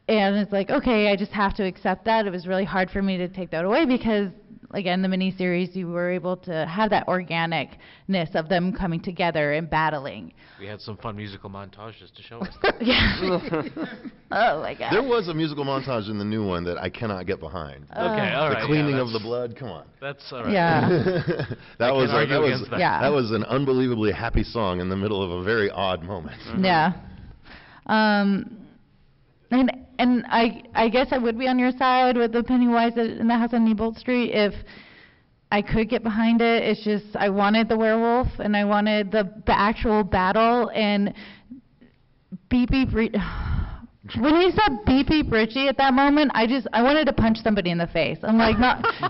it's like, okay, I just have to accept that. It was really hard for me to take that away because, again, the miniseries, you were able to have that organicness of them coming together and battling. We had some fun musical montages to show us. Yeah. Oh my God. There was a musical montage in the new one that I cannot get behind. Okay, all right. The cleaning yeah, of the blood. Come on. That's all right. Yeah. That was an unbelievably happy song in the middle of a very odd moment. Yeah. And I guess I would be on your side with the Pennywise in the House on Neibolt Street if I could get behind it. It's just I wanted the werewolf and I wanted the actual battle and beep beep. When he said beep beep Richie at that moment, I wanted to punch somebody in the face. I'm like,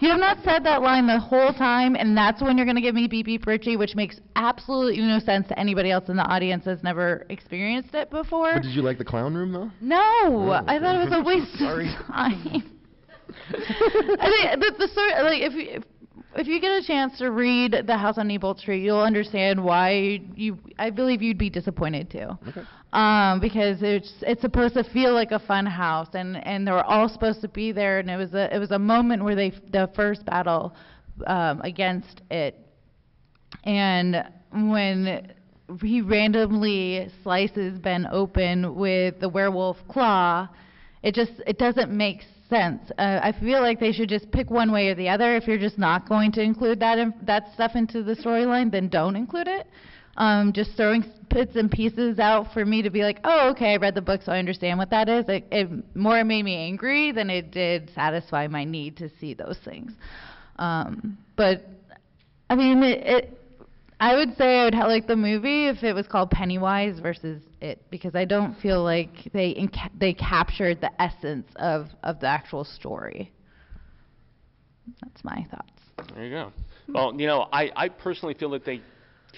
you have not said that line the whole time, and that's when you're going to give me beep beep Richie, which makes absolutely no sense to anybody else in the audience that's never experienced it before. But did you like the clown room though? No, I thought it was a waste of time. I think the story, if you get a chance to read The House on Neibolt Street, you'll understand why I believe you'd be disappointed too. Okay. Because it's supposed to feel like a fun house, and they were all supposed to be there, and it was a moment where the first battle against it, and when he randomly slices Ben open with the werewolf claw, it doesn't make sense. I feel like they should just pick one way or the other. If you're just not going to include that stuff into the storyline, then don't include it. Just throwing bits and pieces out for me to be like, oh, okay, I read the book, so I understand what that is. It more made me angry than it did satisfy my need to see those things. But I mean, I would say I would like the movie if it was called Pennywise versus It, because I don't feel like they captured the essence of the actual story. That's my thoughts. There you go. Well, you know, I personally feel that they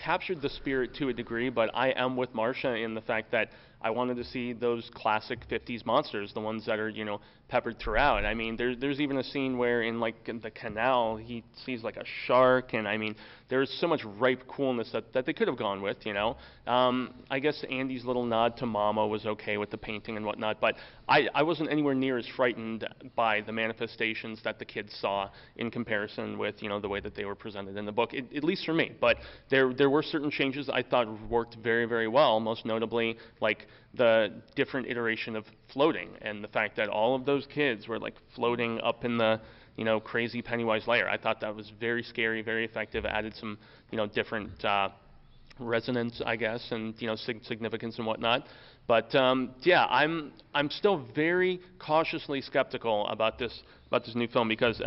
captured the spirit to a degree, but I am with Marcia in the fact that I wanted to see those classic 50s monsters, the ones that are, you know, peppered throughout. I mean, there's even a scene where in the canal he sees like a shark, and I mean, there's so much ripe coolness that they could have gone with, you know. I guess Andy's little nod to Mama was okay with the painting and whatnot, but I wasn't anywhere near as frightened by the manifestations that the kids saw in comparison with, you know, the way that they were presented in the book, at least for me. But there were certain changes I thought worked very, very well, most notably like the different iteration of floating, and the fact that all of those kids were like floating up in the, you know, crazy Pennywise lair. I thought that was very scary, very effective, added some, you know, different resonance, I guess, and, you know, significance and whatnot. But yeah, I'm still very cautiously skeptical about this new film, because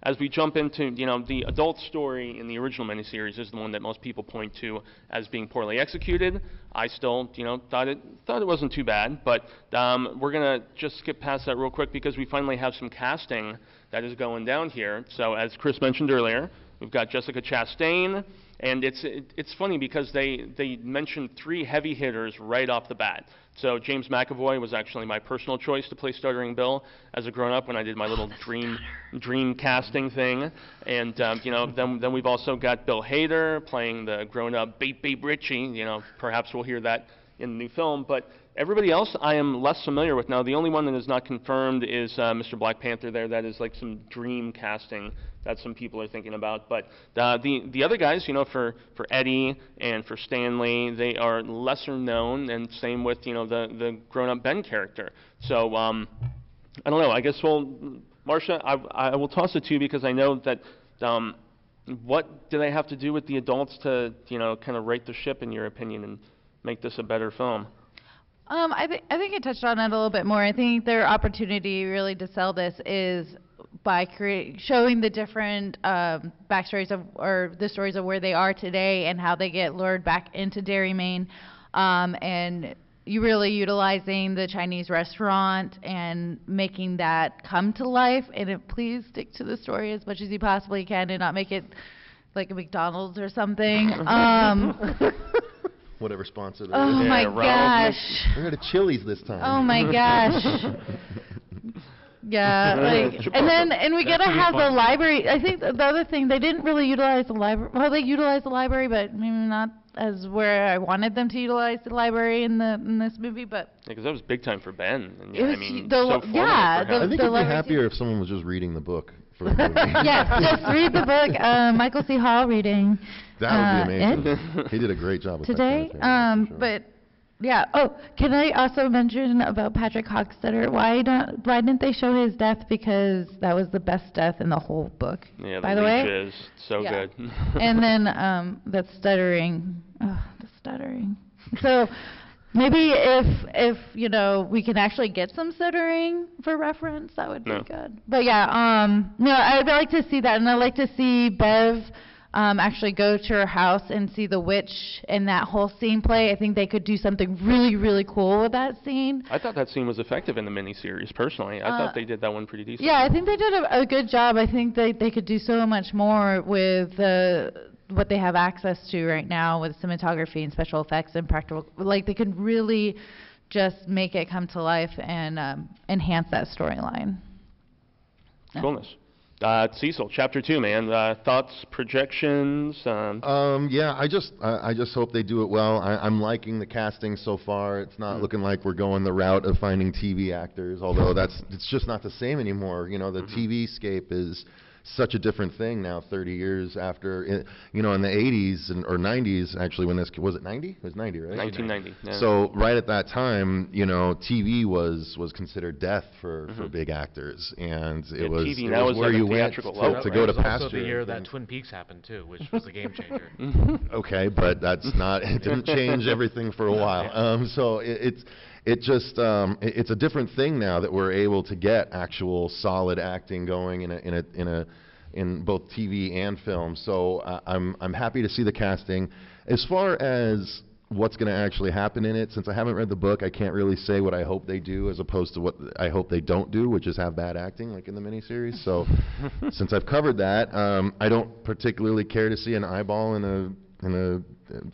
as we jump into, you know, the adult story in the original miniseries is the one that most people point to as being poorly executed. I still, you know, thought it wasn't too bad, but we're gonna just skip past that real quick because we finally have some casting that is going down here. So as Chris mentioned earlier, we've got Jessica Chastain, and it's funny because they mentioned 3 heavy hitters right off the bat. So James McAvoy was actually my personal choice to play Stuttering Bill as a grown-up when I did my little dream casting thing. And you know, then we've also got Bill Hader playing the grown-up Babe Richie. You know, perhaps we'll hear that in the new film. But everybody else I am less familiar with now. The only one that is not confirmed is Mr. Black Panther there. That is like some dream casting that some people are thinking about. But the other guys, you know, for Eddie and for Stanley, they are lesser known, and same with, you know, the grown-up Ben character. So I don't know. I guess Marcia, I will toss it to you because I know that what do they have to do with the adults to, you know, kind of right the ship in your opinion and make this a better film? I think I touched on it a little bit more. I think their opportunity really to sell this is by showing the different backstories or the stories of where they are today and how they get lured back into Dairy Maine, and you really utilizing the Chinese restaurant and making that come to life. And please stick to the story as much as you possibly can and not make it like a McDonald's or something. Whatever sponsor there Oh is. my gosh. We're at a Chili's this time. Oh my gosh. Yeah, like, and we gotta have the library. I think the other thing, they didn't really utilize the library. Well, they utilized the library, but maybe not as where I wanted them to utilize the library in this movie. But because that was big time for Ben. And, it was I mean, the, so yeah, the, I think I'd be happier if someone was just reading the book for the movie. Yes, just read the book. Michael C. Hall reading. That would be amazing. He did a great job with today. that kind of thing, for sure. But yeah. Oh, can I also mention about Patrick Hockstetter? Why didn't they show his death? Because that was the best death in the whole book. Yeah, by the leech way. is so good. And then the stuttering. Oh, the stuttering. So maybe if you know we can actually get some stuttering for reference, that would be good. But yeah, no, I'd like to see that, and I'd like to see Bev actually go to her house and see the witch and that whole scene play. I think they could do something really, really cool with that scene. I thought that scene was effective in the miniseries, personally. I thought they did that one pretty decent. Yeah, I think they did a good job. I think they could do so much more with what they have access to right now with cinematography and special effects and practical. Like, they could really just make it come to life and enhance that storyline. Coolness. Cecil, Chapter 2, man. Thoughts, projections? Yeah, I just hope they do it well. I'm liking the casting so far. It's not looking like we're going the route of finding TV actors, although it's just not the same anymore. You know, the TV scape is such a different thing now 30 years after, you know, in the 80s or 90s, actually, when this, was it 90? It was 90, right? 1990. Yeah. So right at that time, you know, TV was considered death for big actors, and it was, TV it now was is where like a you went theatrical to level. go to It was pasture. also the year that Twin Peaks happened too, which was a game changer. Okay, but that's not, it didn't change everything for a while. So it's a different thing now that we're able to get actual solid acting going in both TV and film. So I'm happy to see the casting. As far as what's going to actually happen in it, since I haven't read the book, I can't really say what I hope they do as opposed to what I hope they don't do, which is have bad acting like in the miniseries. So since I've covered that, I don't particularly care to see an eyeball in a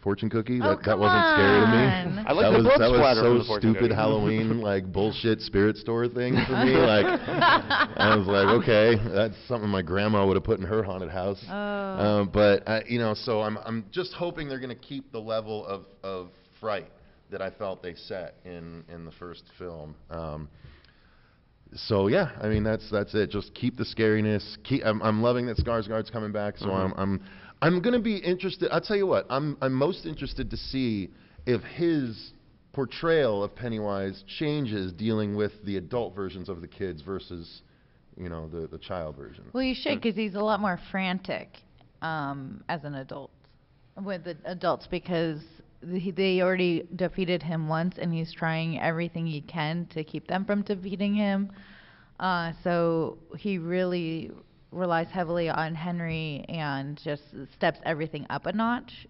fortune cookie. That wasn't scary to me. I like the blood splatter from the so fortune stupid cookie. Halloween like bullshit spirit store thing for me. Like I was like, okay, that's something my grandma would have put in her haunted house. But you know, so I'm just hoping they're going to keep the level of fright that I felt they set in the first film. So yeah, I mean that's it. Just keep the scariness. I'm loving that Skarsgård's coming back. So I'm going to be interested. I'll tell you what. I'm most interested to see if his portrayal of Pennywise changes dealing with the adult versions of the kids versus, you know, the child version. Well, you should, because he's a lot more frantic as an adult with the adults, because they already defeated him once, and he's trying everything he can to keep them from defeating him. So he really relies heavily on Henry and just steps everything up a notch.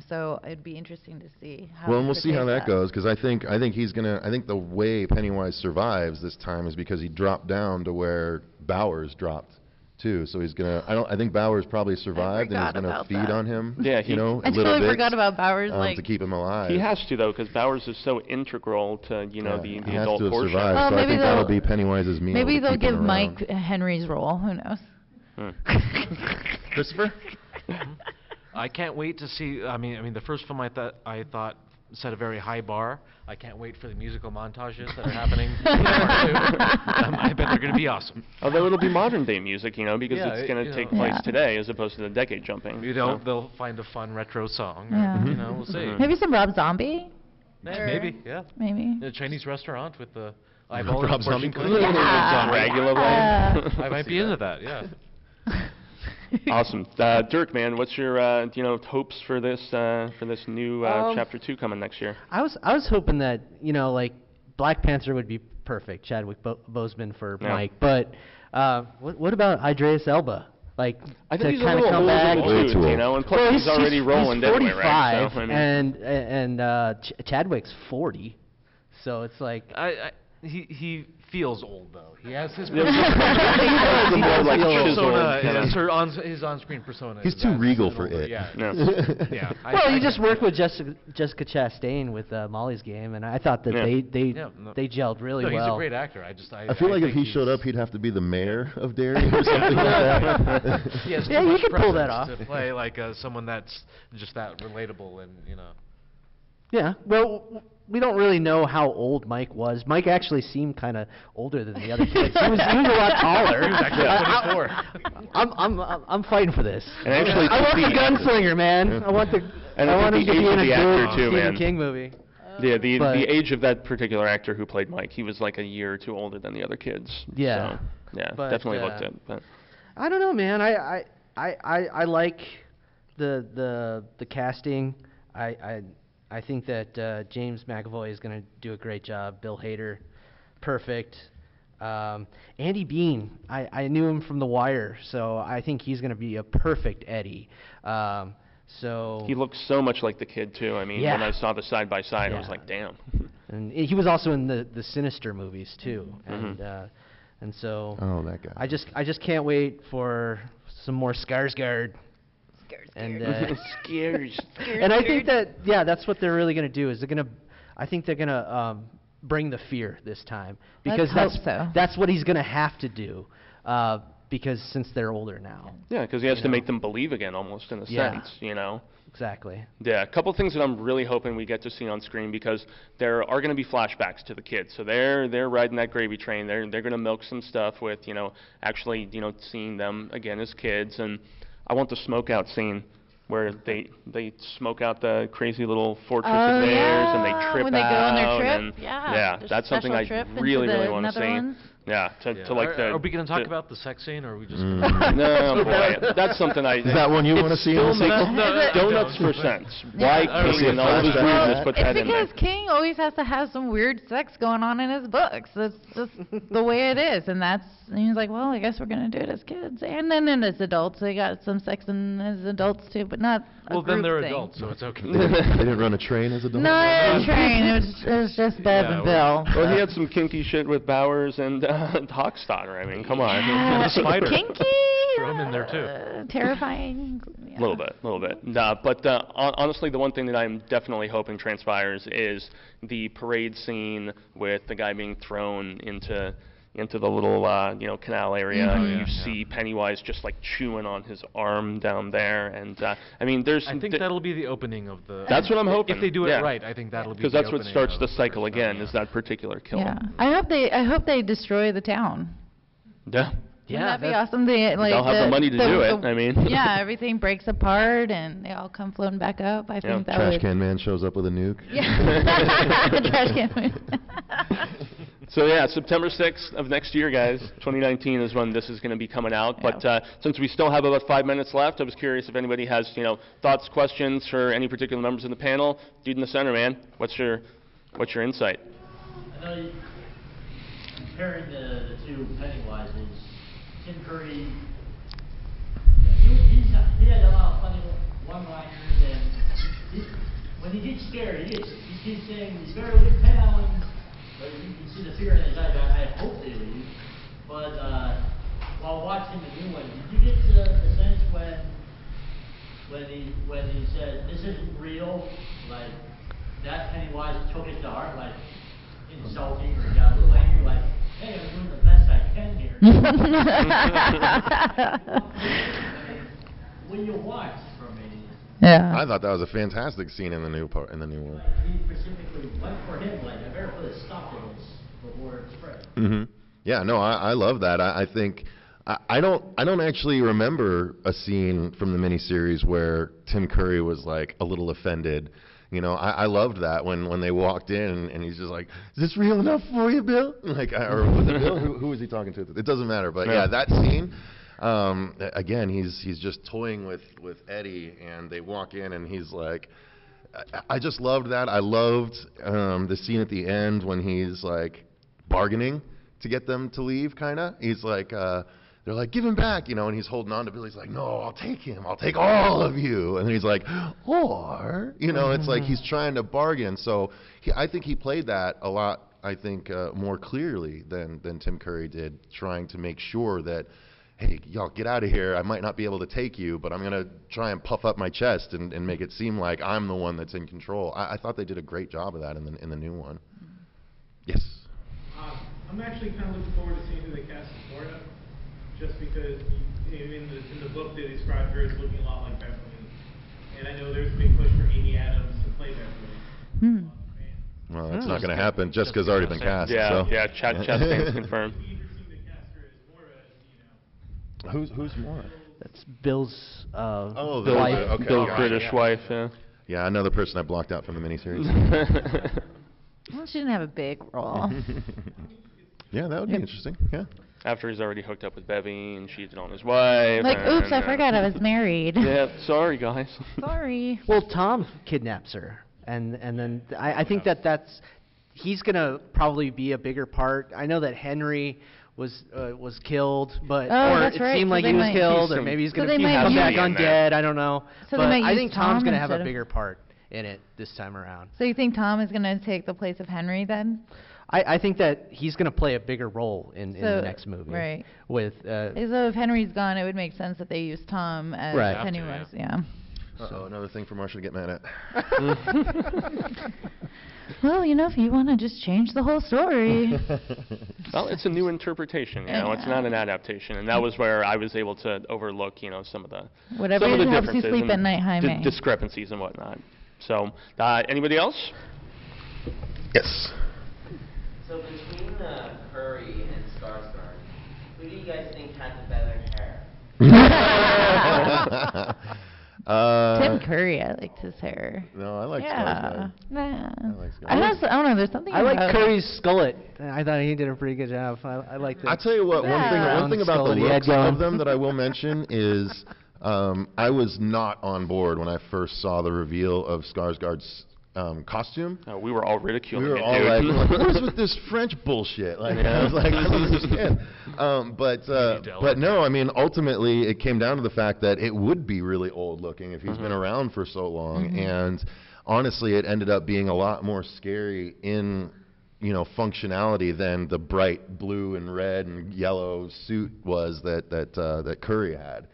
So it'd be interesting to see how. Well, and we'll see how that goes, because I think the way Pennywise survives this time is because he dropped down to where Bowers dropped too. So he's gonna. I think Bowers probably survived, and he's gonna feed on him. Yeah, you know, I a little totally bit, forgot about Bowers. to keep him alive. He has to, though, because Bowers is so integral to the he adult has to portion. survive. Well, So I maybe think that'll they'll- be Pennywise's meal. Maybe to they'll keep him give around. Mike Henry's role. Who knows? Christopher. I can't wait to see. I mean, the first film I thought set a very high bar. I can't wait for the musical montages that are happening. in part two. I bet they're going to be awesome. Although it'll be modern day music, you know, because Yeah, it's going you to take know. place Yeah. today as opposed to the decade jumping. You know, they'll find a fun retro song. Yeah. You know, we'll see. Maybe some Rob Zombie. Maybe, yeah. Maybe. The Chinese restaurant with the eyeball Rob and fortune Zombie. cookie. Yeah. Dracula Uh, I might be into that. Yeah. Awesome. Derk, man, what's your hopes for this new chapter 2 coming next year? I was hoping that, you know, like Black Panther would be perfect, Chadwick Boseman for Yeah. Mike, but what about Idris Elba? Like I to think he's a kind of little come old back. in the Way tooth, too you old. know, and plus Well, he's already rolling he's anyway, 45, right? So, I mean, and Chadwick's 40, so it's like He feels old though. He has his he does more like feel chiseled persona. kind of- His on-screen persona. He's is too that regal he's for older, it. Yeah. Yeah. Yeah. well, you just worked with Jessica Chastain with Molly's Game, and I thought that Yeah. they gelled really No, he's if a great actor. I feel like if think he he's- showed up, he'd have to be the mayor of Derry or something like that. He has Yeah, too you much could pull that presence off. to play like someone that's just that relatable and you know. Yeah, well, we don't really know how old Mike was. Mike actually seemed kind of older than the other kids. He was a lot taller. He was actually 24. I'm fighting for this. And actually, I want the- the gunslinger, man. I want And I I want him think to the be age in of a the actor good too, Stephen man. King movie. Yeah, But- the age of that particular actor who played Mike, he was like a year or two older than the other kids. Yeah. So, yeah, But, definitely looked it. But I don't know, man. I like the casting. I think that James McAvoy is going to do a great job. Bill Hader, perfect. Andy Bean, I knew him from The Wire, so I think he's going to be a perfect Eddie. So he looks so much like the kid too. I mean, Yeah. when I saw the side by side, I was Yeah. like, damn. and he was also in the Sinister movies too, and so Oh, that guy. I just can't wait for some more Skarsgård. And Scares. and I think that that's what they're really going to do is I think they're going to bring the fear this time because Let's hope so. that's what he's going to have to do. because since they're older now. Yeah, because he has to make them believe again, almost in a sense, you know. Exactly. Yeah, a couple things that I'm really hoping we get to see on screen, because there are going to be flashbacks to the kids. So they're riding that gravy train. They're going to milk some stuff with, you know, actually, you know, seeing them again as kids. And I want the smoke out scene where they smoke out the crazy little fortress of theirs and they trip when they go on their out. trip. And Yeah, that's something I really want to see. Yeah, to like Are we going to talk about the sex scene, or are we just? No, boy, that's something I. Is that one you want to see in the sequel? Donuts for cents. Why King and all of his weirdness put that in there? It's because King always has to have some weird sex going on in his books. That's just the way it is, and he's like, well, I guess we're gonna do it as kids, and then as adults, they got some sex as adults too, but not. Well, then they're thing. adults, so it's okay. They didn't run a train as adults? Not a train. It was just Bev and Bill. Well, he had some kinky shit with Bowers and Hochstadter. I mean, come on. Yeah, Spider. kinky. Throw him in there too. Terrifying. A little bit. But honestly, the one thing that I'm definitely hoping transpires is the parade scene with the guy being thrown into the little canal area. Mm-hmm. You see Pennywise just like chewing on his arm down there, and I mean, I think that'll be the opening of the. That's what I'm hoping. If they do it right, I think that'll be. Because that's what starts the cycle again. Yeah. Is that particular kill? Yeah, I hope they destroy the town. Yeah. Wouldn't that be awesome? They'll have the money to do it. I mean. Yeah, everything breaks apart and they all come floating back up. I think that Trash would. can man shows up with a nuke. Yeah. Trash can man. So yeah, September 6th of next year, guys, 2019 is when this is going to be coming out. Yeah. But since we still have about 5 minutes left, I was curious if anybody has, thoughts, questions for any particular members in the panel. Dude in the center, man, what's your insight? I know you comparing the two Pennywises. Tim Curry, he had a lot of funny one-liners, and when he gets scared, he keeps saying these very weak pounds. But you can see the fear in his eyes. I hope they leave. But while watching the new one, did you get the sense when he said this isn't real, like that Pennywise took it to heart, like insulting, or got a little angry, like, hey, I'm doing the best I can here. When you watch from me. Yeah. I thought that was a fantastic scene in the new one. He specifically went for him, like, I better put a stop to this before it spreads. Mm-hmm. Yeah, no, I love that. I think I don't actually remember a scene from the miniseries where Tim Curry was like a little offended. I loved that when they walked in and he's just like, "Is this real enough for you, Bill?" Like, or was it Bill? Who was he talking to? It doesn't matter. But yeah, that scene. Again, he's just toying with Eddie, and they walk in, and he's like, I just loved that. I loved the scene at the end when he's like bargaining to get them to leave. Kind of, he's like. They're like, give him back, and he's holding on to Billy. He's like, no, I'll take him. I'll take all of you. And he's like, or, it's like he's trying to bargain. So I think he played that a lot, more clearly than Tim Curry did, trying to make sure that, hey, y'all, get out of here. I might not be able to take you, but I'm going to try and puff up my chest and make it seem like I'm the one that's in control. I thought they did a great job of that in the new one. Yes? I'm actually kind of looking forward to seeing who they cast in Florida. Just because in the book they described her as looking a lot like Beverly, and I know there's a big push for Amy Adams to play Beverly. Well, that's not going to happen. Jessica's already been cast. Yeah, so. yeah, Chastain's confirmed. It'd be interesting to cast her as Moira, Who's more? That's Bill's the wife. okay, Bill's gotcha. British wife, yeah. Yeah, another person I blocked out from the miniseries. Well, she didn't have a big role. Yeah, that would be interesting. Yeah. After he's already hooked up with Bevy and cheated on his wife. Like, oops, I and, forgot I was married. Yeah, sorry, guys. Sorry. Well, Tom kidnaps her, and then I think he's gonna probably be a bigger part. I know that Henry was killed, but that's it right, seemed so like they he was might- killed, He's or maybe he's So gonna they might come use- back in undead. I don't know, So they but might I use think Tom's Tom gonna have a instead of- bigger part in it this time around. So you think Tom is going to take the place of Henry then? I think that he's gonna play a bigger role in the So- next movie. right. With So if Henry's gone, it would make sense that they use Tom as Right. Pennywise. Yeah. So another thing for Marcia to get mad at. Well, if you want to just change the whole story. Well, it's a new interpretation, it's not an adaptation, and that was where I was able to overlook, some of the Whatever some of the helps you differences sleep at night, Jaime. discrepancies and whatnot. So, anybody else? Yes. So between Curry and Skarsgård, who do you guys think had the better hair? Tim Curry, I liked his hair. No, I like Yeah. Skarsgård. Nah. I like Skarsgård. I don't know. There's something. I like about Curry's skullet. I thought he did a pretty good job. I liked it. I tell you what, Yeah. one thing about the Skull he had looks going. of them that I will mention is I was not on board when I first saw the reveal of Skarsgård's costume. We were all ridiculing We were it, all dude. like, what is with this French bullshit? Like, I was like, I don't understand. But no, I mean, ultimately, it came down to the fact that it would be really old looking if he's been around for so long. And honestly, it ended up being a lot more scary in, functionality than the bright blue and red and yellow suit was that Curry had.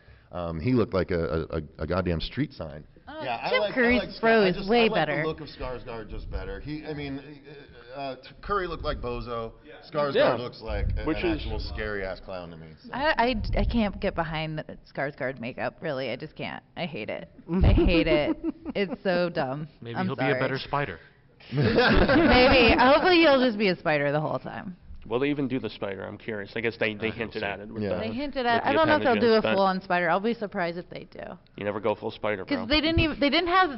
He looked like a goddamn street sign. Tim Curry's fro is way better. I like the look of Skarsgård just better. Curry looked like Bozo. Skarsgård looks like an actual scary-ass clown to me. So. I can't get behind the Skarsgård makeup, really. I just can't. I hate it. I hate it. It's so dumb. Maybe I'm he'll sorry. be a better spider. Maybe. Hopefully he'll just be a spider the whole time. Will they even do the spider? I'm curious. I guess they hinted at it. With Yeah. They the, hinted with at. the I don't know if they'll do a appendages, but full-on spider. I'll be surprised if they do. You never go full spider, bro. Because they didn't have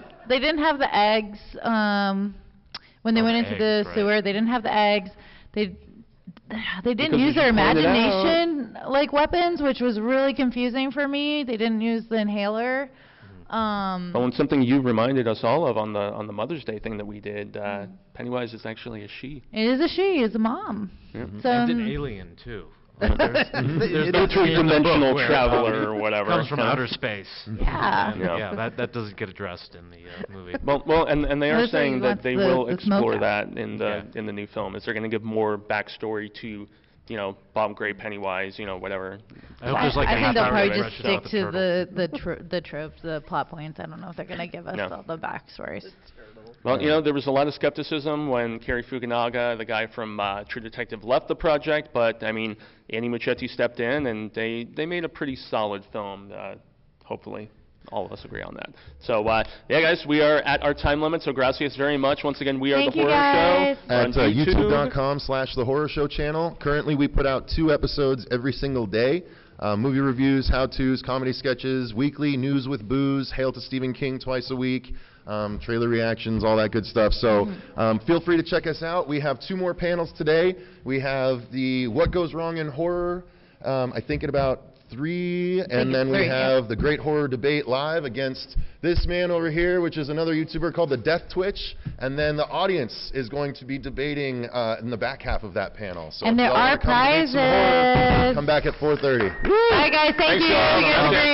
the eggs when they went into the sewer. They didn't have the eggs. They didn't Because use you their pointed out. imagination like weapons, which was really confusing for me. They didn't use the inhaler. Oh, and something you reminded us all of on the Mother's Day thing that we did, Pennywise is actually a she. It is a she. It's a mom. So And an alien, too. There's Interdimensional traveler or whatever. Comes from outer space. Yeah. And, that doesn't get addressed in the movie. Well, and they are That's why saying he that wants they the will smoke explore out. that in the new film. Is they're going to give more backstory to, Bob Gray, Pennywise, whatever. I hope there's like I a think half they'll hour probably they just rush it out stick with to the turtle. the tropes, the plot points. I don't know if they're going to give us all the backstories. Well, there was a lot of skepticism when Cary Fukunaga, the guy from True Detective, left the project, but, Andy Muschietti stepped in, and they made a pretty solid film, hopefully. All of us agree on that. So, guys, we are at our time limit, so gracias very much. Once again, we are Thank The you, Horror guys. Show. We're At on YouTube. youtube.com/The Horror Show channel. Currently, we put out 2 episodes every single day. Movie reviews, how-tos, comedy sketches, weekly news with booze, Hail to Stephen King twice a week, trailer reactions, all that good stuff. So feel free to check us out. We have 2 more panels today. We have the What Goes Wrong in Horror, I think at about 3, and then we have the Great Horror Debate live against this man over here, which is another YouTuber called the Death Twitch, and then the audience is going to be debating in the back half of that panel. So And if there y'all wanna are come debate some horror, prizes. come back at 4:30. Bye, guys. Thank Thanks, you. y'all. You guys Have are a great.